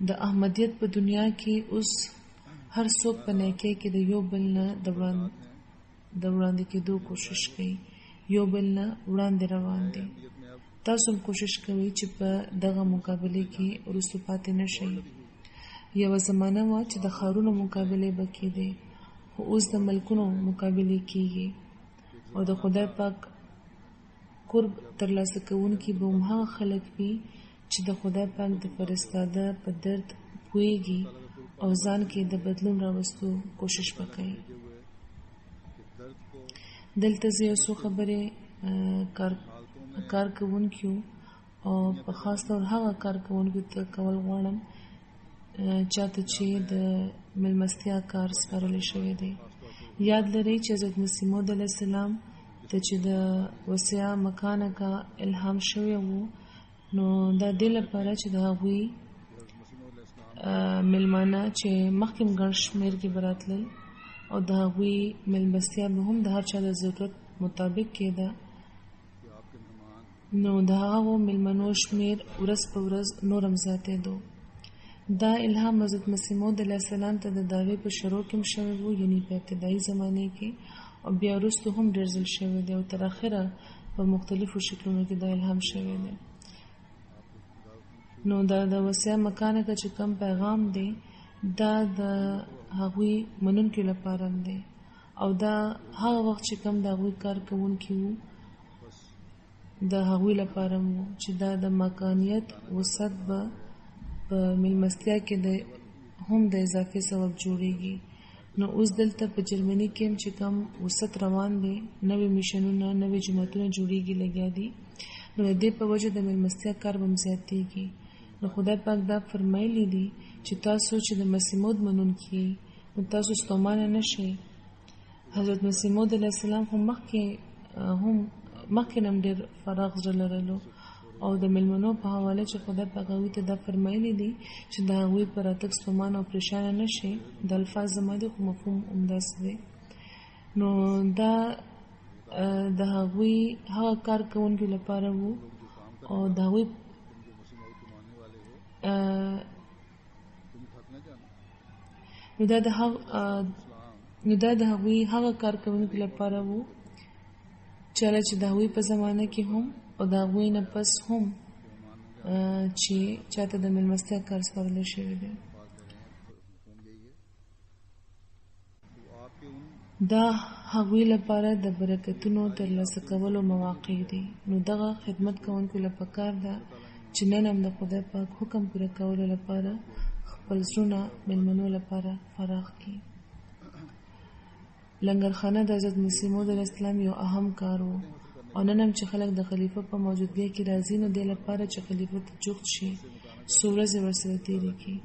C: د احمدیت په دنیا کې اوس هر څوک په نیکۍ کې د یو بل نه د وړاندې کېدو کوشش کوي، یو بل نه وړاندې روان دي. تاسو هم کوشش کوئ چې په دغه مقابله کې وروسته پاتې نه شئ. یوه زمانه وه چې د ښارونو مقابلې به کېدې، خو اوس د ملکونو مقابلې کېږي، او د خدای پاک قرب ترلاسه کوونکي به هم هغه خلک وي چې د خدای پاک د فرستاده په درد پوهېږي او ځان کې د بدلون راوستو کوشش وکړي. دلته زه یو څو خبرې کارکوونکیو او په خاص ډول هغه کارکوونکو ته کول غواړم چاته چې د مېلمستیا کار سپارلی شوی دی. یاد لرئ چې حضرت مسیح موعود علیه السلام ته چې د وسیع مکانه کا الهام شوی وو، نو دا دې لپاره چې د هغوی مېلمانه چې مخکې ګڼ شمېر کې به راتلل او د هغوی مېلمستیا به هم د هر چا د ضرورت مطابق کېده، نو د هغو مېلمنو شمېر ورځ په ورځ نور هم زیاتېدو. دا الهام حضرت مسیح موعود علیه السلام ته د دعوې په شروع کې هم شوی وو، یعنې په ابتدایي زمانې کې، او بیا وروسته هم ډېر ځل شوی دی، او تر اخره په مختلفو شکلونو کې دا الهام شوی دی. نو دا د وسیع مکانه که چې کوم پیغام دی، دا د هغوی منونکو لپاره هم دی، او دا هغه وخت چې کوم د هغوی کار کوونکي وو د هغوی لپاره وو چې دا د مکانیت وسعت به په مېلمستیا کې هم د اضافې سبب جوړېږي. نو اوس دلته په جرمني کې هم چې کوم وسعت روان دی، نوې میشنونه، نوې جوماتونه جوړېږي، لګیا دي، نو د دې په وجه د مېلمستیا کار به هم زیاتېږي. نو خدای پاک دا فرمایلی دي چې تاسو چې د مسیح موعود منونکي یئ، نو تاسو ستومانه نه شئ. حضرت مسیح موعود علیه السلام هم مخکې هم ډېر فراغ زړه لرلو، او د مېلمنو په حواله چې خدای پاک هغوی ته دا فرمایلی دي چې د هغوی په راتګ ستومانه او پریشانه نه شئ. د الفاظ زما دي، خو مفهوم همداسې دی. نو دا د هغوی هغه کار کوونکو لپاره وو، او د هغوی نو دا د هغوی هغه کار کوونکو لپاره وو چې د هغوی په زمانه کې هم او د هغوی نه پس هم چې چاته د مېلمستیا کار سپارلی شوی دی. دا هغوی لپاره د برکتونو ترلاسه کولو مواقع دي. نو دغه خدمت کوونکو لپاره پکار ده چې نن هم د خدای پاک حکم پوره کولو لپاره خپل زړونه مېلمنو لپاره فراخ کړي. لنګرخانه د حضرت مسیح موعود علیه السلام یو اهم کار و، او نن هم چې خلک د خلیفه په موجودګۍ کې راځي، نو دې لپاره چې خلیفه ته جوخت شي، څو ورځې ورسره تېرې کړي.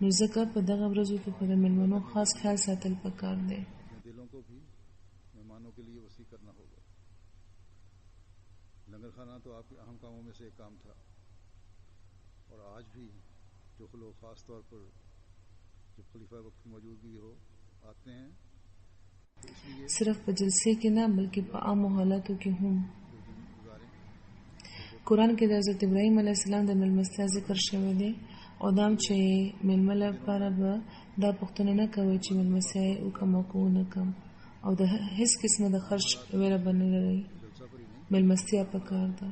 C: نو ځکه په دغه ورځو کې خو د مېلمنو خاص خیال ساتل پکار دی.
B: लंगर खाना तो आपके अहम कामों में से एक काम था, और आज भी जो लोग ख़ास तौर पर जब खलीफा वक्त की मौजूदगी हो आते हैं,
C: صرف په جلسې کې نه بلکې په عامو حالاتو کې هم. قرآن کې د حضرت ابراهیم علیه السلام د مېلمستیا ذکر شوی دی، او دا هم چې مېلمه لپاره به دا پوښتنه نه کوئ چې مېلمستیا یې وکړم او که ونه کړم، او د هېڅ قسمه د خرچ ویره به نه لرئ. مېلمستیا پکار ده،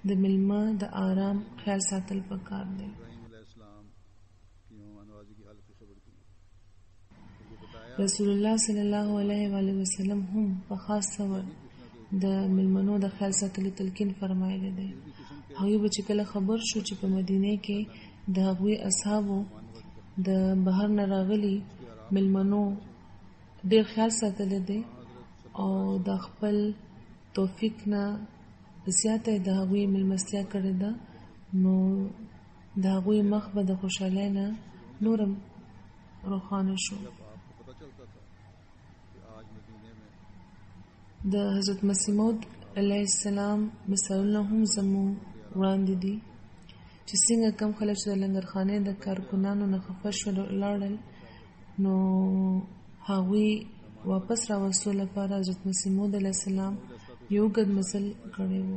C: د مېلمه د آرام خیال ساتل پکار دی. رسول الله صلی الله علیه و آله وسلم هم په خاص ډول د مېلمنو د خیال ساتلو تلقین فرمایلی دی. هغوی به چې کله خبر شو چې په مدینه کې د هغوی اصحابو د بهر نه راغلي ملمنو ډېر خیال ساتلی دی او د خپل توفیق نه زیاته د هغوی ملمستیا کړې ده، نو د هغوی مخ به د خوشحالۍ نه نورم روښانه شو. د حضرت مسیح موعود علیه السلام مثالونه هم زموږ وړاندې دي چې څنګه کم خلک چې د لنګرخانې د کارکونانو نه خفه شول لاړل، نو هغوی واپس راوستو لپاره حضرت مسیح موعود علیه السلام یو اوږد مزل کړی و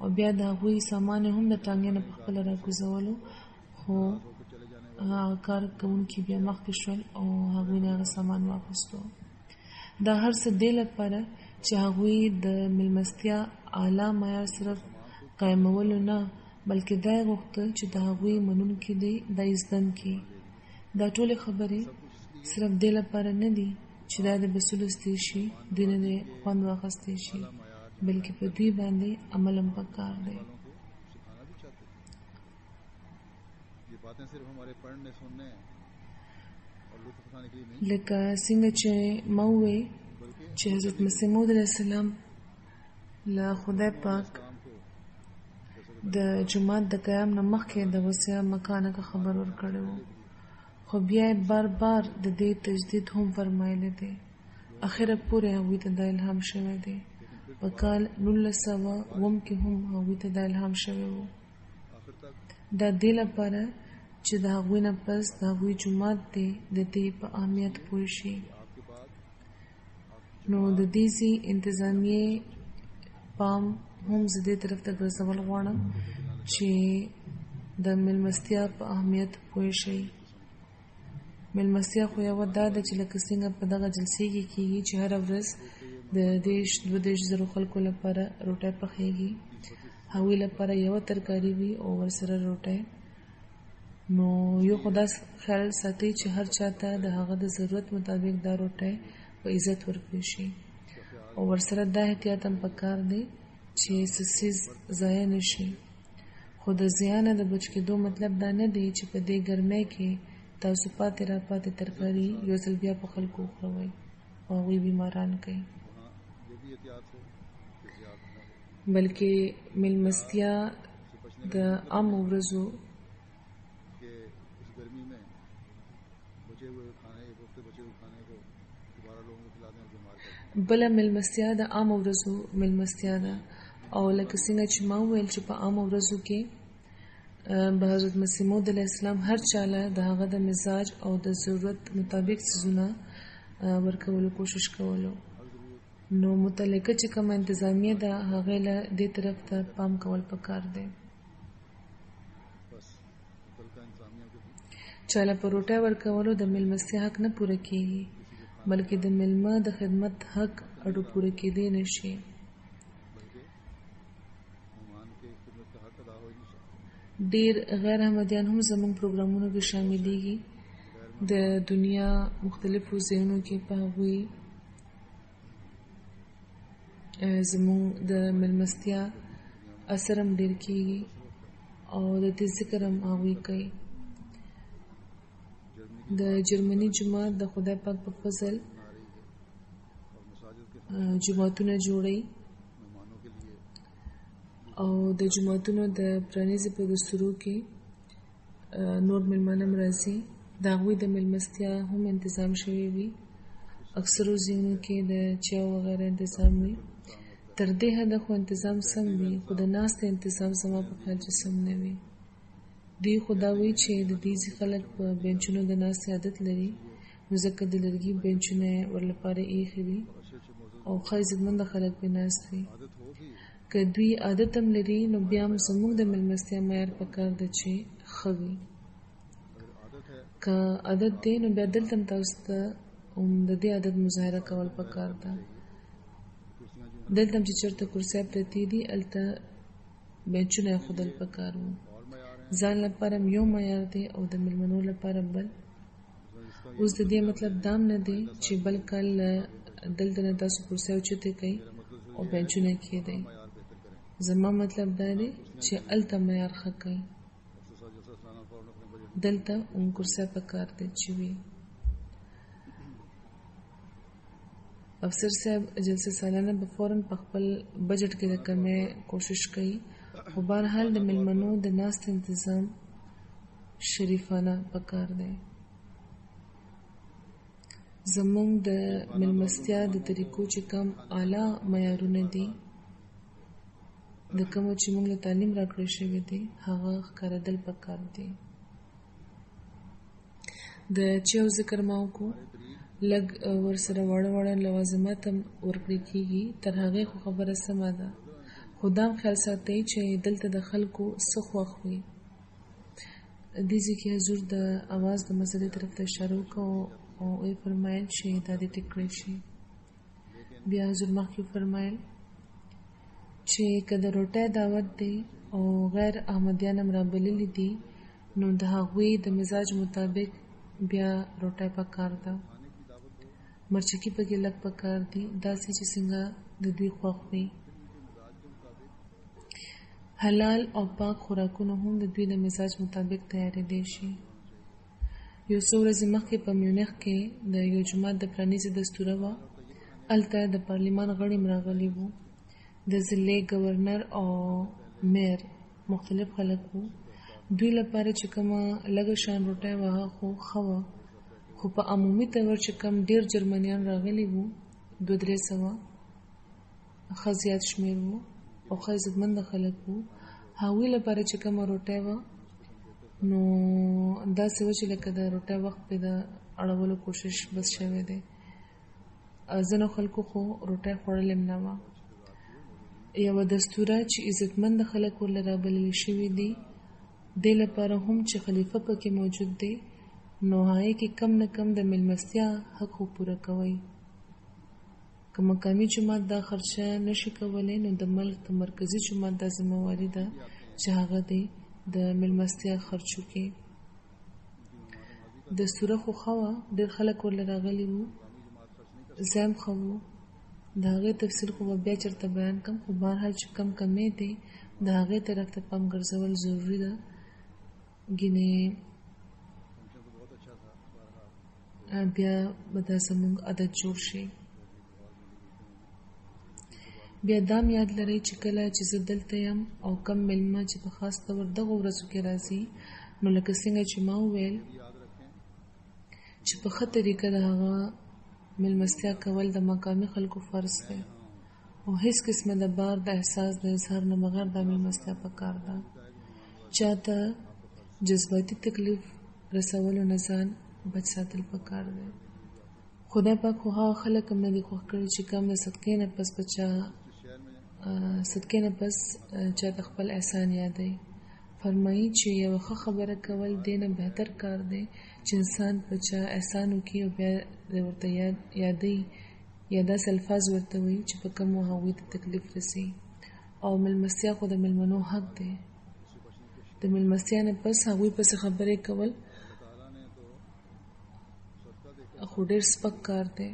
C: او بیا د هغوی سامان هم د ټانګې نه په خپله راکوزولو، خو هغه کار کوونکي بیا مخکې شول او هغوی نه هغه سامان واخیستو. دا هر څه دې لپاره چې هغوی د ملمستیا اعلی معیار صرف قایمولو نه، بلکې دا یې غوښتل چې د هغوی منونکي دی دا یې زده کړي. دا ټولې خبرې صرف دې لپاره نه دي چې دا د بسلوستی شي، دوی نه د خوند واخیستی شي، بلکې په دوی باندې عمل هم پکار دی. لکه څنګه چې ما وویل چې حضرت مسیح موعود علیه السلام له خدای پاک د جماعت د قیام نه مخکې د وسیع مکانه که خبر ورکړی و، خو بیا یې بار بار د دې تجدید هم فرمایلی دی. اخره پورې هغوی ته دا الهام شوی دی. په کال 1900 کې هم هغوی ته دا الهام شوی و. دا دې لپاره چې د هغوی نه پس د هغوی جماعت دی د دې په اهمیت پوه شي. نو د دې ځي انتظامیې پام هم زه دې طرف ته ګرځول غواړم چې د ملمستیا په اهمیت پوه شي. ملمستیا خو یوه دا ده چې لکه څنګه په دغه جلسې کې کېږي چې هره ورځ د 2,000 خلکو لپاره روټۍ پخېږي، هغوی لپاره یوه ترکاري وي او ورسره روټۍ. نو یو خو دا خیال ساتي چې هر چا ته د هغه د ضرورت مطابق دا روټۍ په عزت ورکړل شي، او ورسره دا احتیاط هم پکار دی چې څه څیز ضایع نه شي. خو د زیان نه د بچ کېدو مطلب دا نه دی چې په دې ګرمۍ کې تاسو پاتې را پاتې ترکاري یو ځل بیا په خلکو وخوروئ او هغوی بیماران کوي، بلکې ملمستیا د عامو ورځو بله ملمستیا د عامو ورځو ملمستیا ده. او لکه څنګه چې ما وویل چې په عامو ورځو کې به حضرت مسیح موعود علیه السلام هر چاله د هغه د مزاج او د ضرورت مطابق څیزونه ورکولو کوشش کولو. نو متعلقه چې کومه انتظامیه ده هغې له دې طرف ته پام کول پکار دی. چاله په روټۍ ورکولو د ملمستیا حق نه پوره کیږي، بلکې د ملمه د خدمت حق اډو پوره کېدی نشي. ډیر غیر احمدیان هم زموږ پروګرامونو کې شاملېږي، د دنیا مختلفو ځایونو کې په هغوی زموږ د ملمستیا اثر هم ډیر کېږي او د دې ذکر هم هغوی کوي. د جرمني جماعت د خدای پاک په فضل جماعتونه جوړي او د جماعتونو د پرانیزي په دستورو کې نور ملمانه راځي، د هغوی د ملمستیا هم انتظام شوی وي. اکثرو ځایونو کې د چاو وغیره انتظام وي. تر دې حده خو انتظام سم وي، خو د ناستې انتظام زما په خیال چې سم نه وي. دوی خو دا وایي چې د دې خلک په بینچونو د ناستې عادت لري، نو ځکه د لرګي بینچونه ورلپاره ایښي وي او ښه عزتمنده خلک پرې ناست وي. که دوی عادت هم لري نو بیا هم زموږ د ملمستیا معیار پکار ده چې ښه وي. که عادت دی نو بیا دلته هم تاسو ته د دې عادت مظاهره کول پکار ده. دلته هم چې چېرته کرسۍ پرتې دي هلته بینچونه ایښودل پکار وو. ځان لپاره یو معیار دی او د مېلمنو لپاره بل. اوس د دې مطلب دام نه دی چې بل کال دلته نه تاسو کرسۍ اوچتې کوئ او بینچونه کېږدئ. زما مطلب دا دی چې هلته معیار ښه کوئ، دلته کرسۍ پکار دی چې وي. افسر صاحب جلسه سالانه به فورن په خپل بجټ کې د کمې کوشش کوي خو بهرحال د ملمنو د ناست تنظیم شریفانه پکار دی زمونږ د ملمستیا د طریقو چې کم اعلی معیارونه دي د کومو چې موږ له تعلیم راکړی شوی دی هغه ښکارېدل پکار دي د چې یو ذکر ما وکړو لږ ورسره واړه واړه لوازمات هم ورکړی کېږي تر هغې خو خبره سمه ده خو دا هم خیال ساتئ چې دلته د خلکو څه خوښ وي دې ځای کې حضور د اواز د مسلې طرف ته اشاره وکړه او ویې فرمایل چې دا دې ټیک کړی شي بیا حضور مخکې فرمایل چې که د روټۍ دعوت دی او غیر احمدیان هم رابللي دي نو د هغوی د مزاج مطابق بیا روټۍ پکار ده مرچکي پکې لږ پکار دي داسې چې څنګه د دوی خوښ وي حلال او پاک خوراکونه هم د دوی د مزاج مطابق تیارېدی شي یو څو ورځې مخکې په میونخ کې د یو جومات د پرانیزې دستوره وه هلته د پارلمان غړي هم راغلي وو د ضلع ګورنر او میر مختلف خلک وو دوی لپاره چې کومه لږه شان روټۍ وه خو ښه وه خو په عمومي طور چې کوم ډېر جرمنیان راغلي وو 200-300 ښه زیات شمېر وو او ښه عزتمنده خلک وو هغوی لپاره چې کومه روټۍ وه نو داسې وه چې لکه د روټۍ وخت پې د اړولو کوشش بس شوی دی ځینو خلکو خو روټۍ خوړلې هم نه وه یوه دستوره چې عزتمنده خلک ورله رابللي شوي دي دې لپاره هم چې خلیفه پکې موجود دی نو هغې کې کم نه کم د مېلمستیا حق خو پوره کوئ که مقامي جومات دا خرچه نشي کولی نو د ملک د مرکزي جومات دا ذمهواري ده چې هغه دی د مېلمستیا خرچو کې دستوره خو ښه وه ډېر خلک ورله راغلي وو ځای هم ښه وو د هغې تفصیل خو به بیا چېرته بیان کړم خو بهرحال چې کم کمې دی د هغې طرف ته پام ګرځول ضروري ده ګینې بیا به دا زموږ عادت جوړ شي بیا دا هم یاد لرئ چې کله چې زه دلته یم او کم مېلمه چې په خاص ډول دغو ورځو کې راځي نو لکه څنګه چې ما وویل چې په ښه طریقه د هغه مېلمستیا کول د مقامي خلکو فرض دی او هیڅ قسمه د بار د احساس د اظهار نه بغیر دا مېلمستیا پکار ده چاته جذباتي تکلیف رسولو نه ځان بچ ساتل پکار دی خدای پاک خو هغه خلک هم نه دي خوښ کړي چې کم د صدقې نه پس چاته خپل احسان یادوي فرمایي چې یوه ښه خبره کول دې نه بهتر کار دی چې انسان په چا احسان وکړي او بیا ورته یادوي یا داسې الفاظ ورته وایي چې په کومو هغوی ته تکلیف رسي او مېلمستیا خو د مېلمنو حق دی د مېلمستیا نه پس هغوی پسې خبرې کول خو ډېر سپک کار دی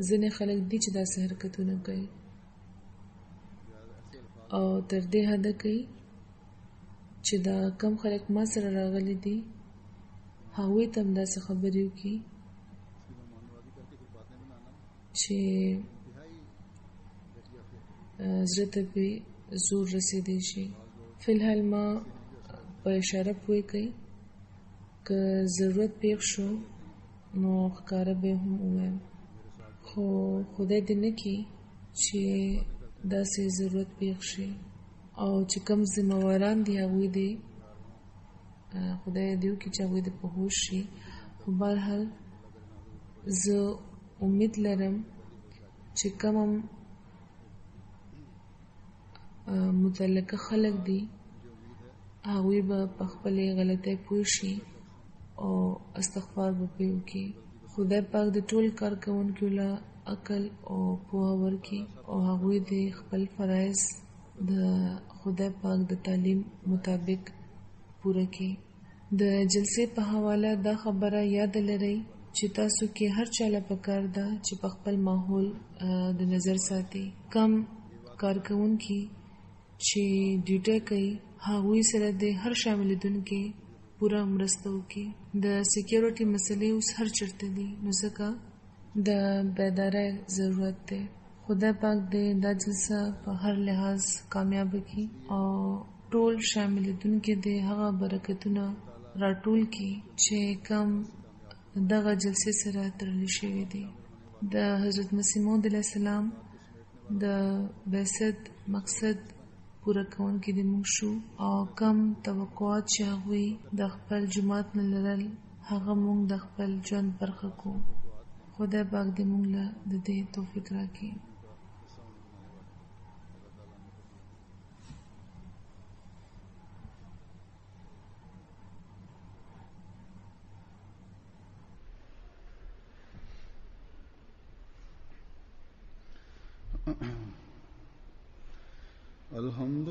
C: ځینې خلک دي چې داسې حرکتونه کوي او تر دې حده کوي چې دا کم خلک ما سره راغلي دي هغوی ته هم داسې خبرې وکړي چې زړه ته پې زور رسېدی شي فی الحال ما په اشاره پوه کوي که ضرورت پیښ شو نو ښکاره به هم ووایم خو خدای دې نه کړي چې داسې ضرورت پیښ شي او چې کوم ذمهواران دي هغوی دې خدای دې وکړي چې هغوی دې په هوښ شي خو بهرحال زه امید لرم چې کوم هم متعلقه خلک دي هغوی به په خپلې غلطۍ پوه شي او استغفار به پرې وکړي خدای پاک د ټول کارکوونکو له عقل او پوهه ورکړي او هغوی د خپل فرایض د خدای پاک د تعلیم مطابق پوره کړي د جلسې په حواله دا خبره یاد لرئ چې تاسو کې هر چا له پکار ده چې په خپل ماحول د نظر ساتي کم کارکوونکي چې ډیوټي کوي هغوی سره د هر شاملېدونکي پورا مرسته وکړي. د سکیورټي مسلې اوس هر چرته دي، نو ځکه د بیدارۍ ضرورت دی. خدای پاک دې دا جلسه په هر لحاظ کامیاب کړي او ټول شاملېدونکي دې هغه برکتونه راټول کړي چې کم دغه جلسې سره تړلي شوي دي. د حضرت مسیح موعود علیه السلام د بعثت مقصد پوره کوونکي دې موږ شو او کم توقعات چې هغوی د خپل جماعت نه لرل هغه موږ د خپل ژوند برخه کو. خدای پاک دې موږ له د دې توفیق راکړي.
B: الحمد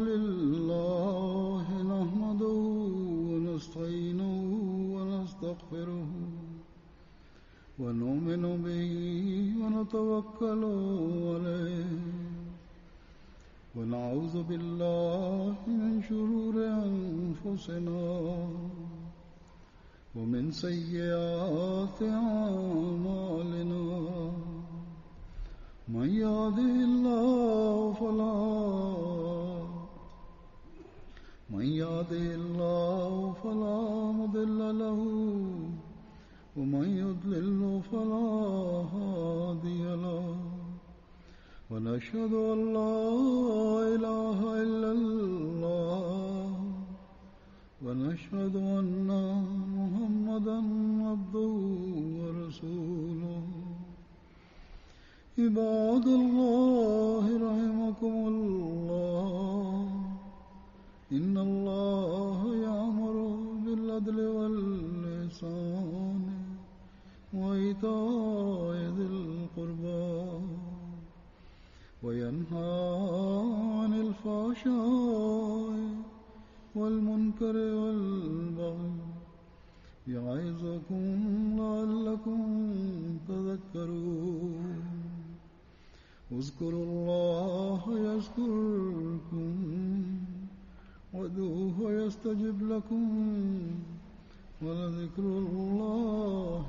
B: لله نحمده ونستعينه ونستغفره ونؤمن به ونتوكل عليه ونعوذ بالله من شرور أنفسنا ومن سيئات أعمالنا. من يهده الله فلا مضل له ومن يضلل فلا هادي له. ونشهد أن لا إله إلا الله ونشهد أن محمدا عبده ورسوله. عباد الله رحمكم الله إن الله يأمر بالعدل والإحسان وإيتاء ذي القربى وينهى عن الفحشاء والمنكر والبغي يعظكم لعلكم تذكرون. اذكروا الله يذكركم وادعوه يستجب لكم ولذكر الله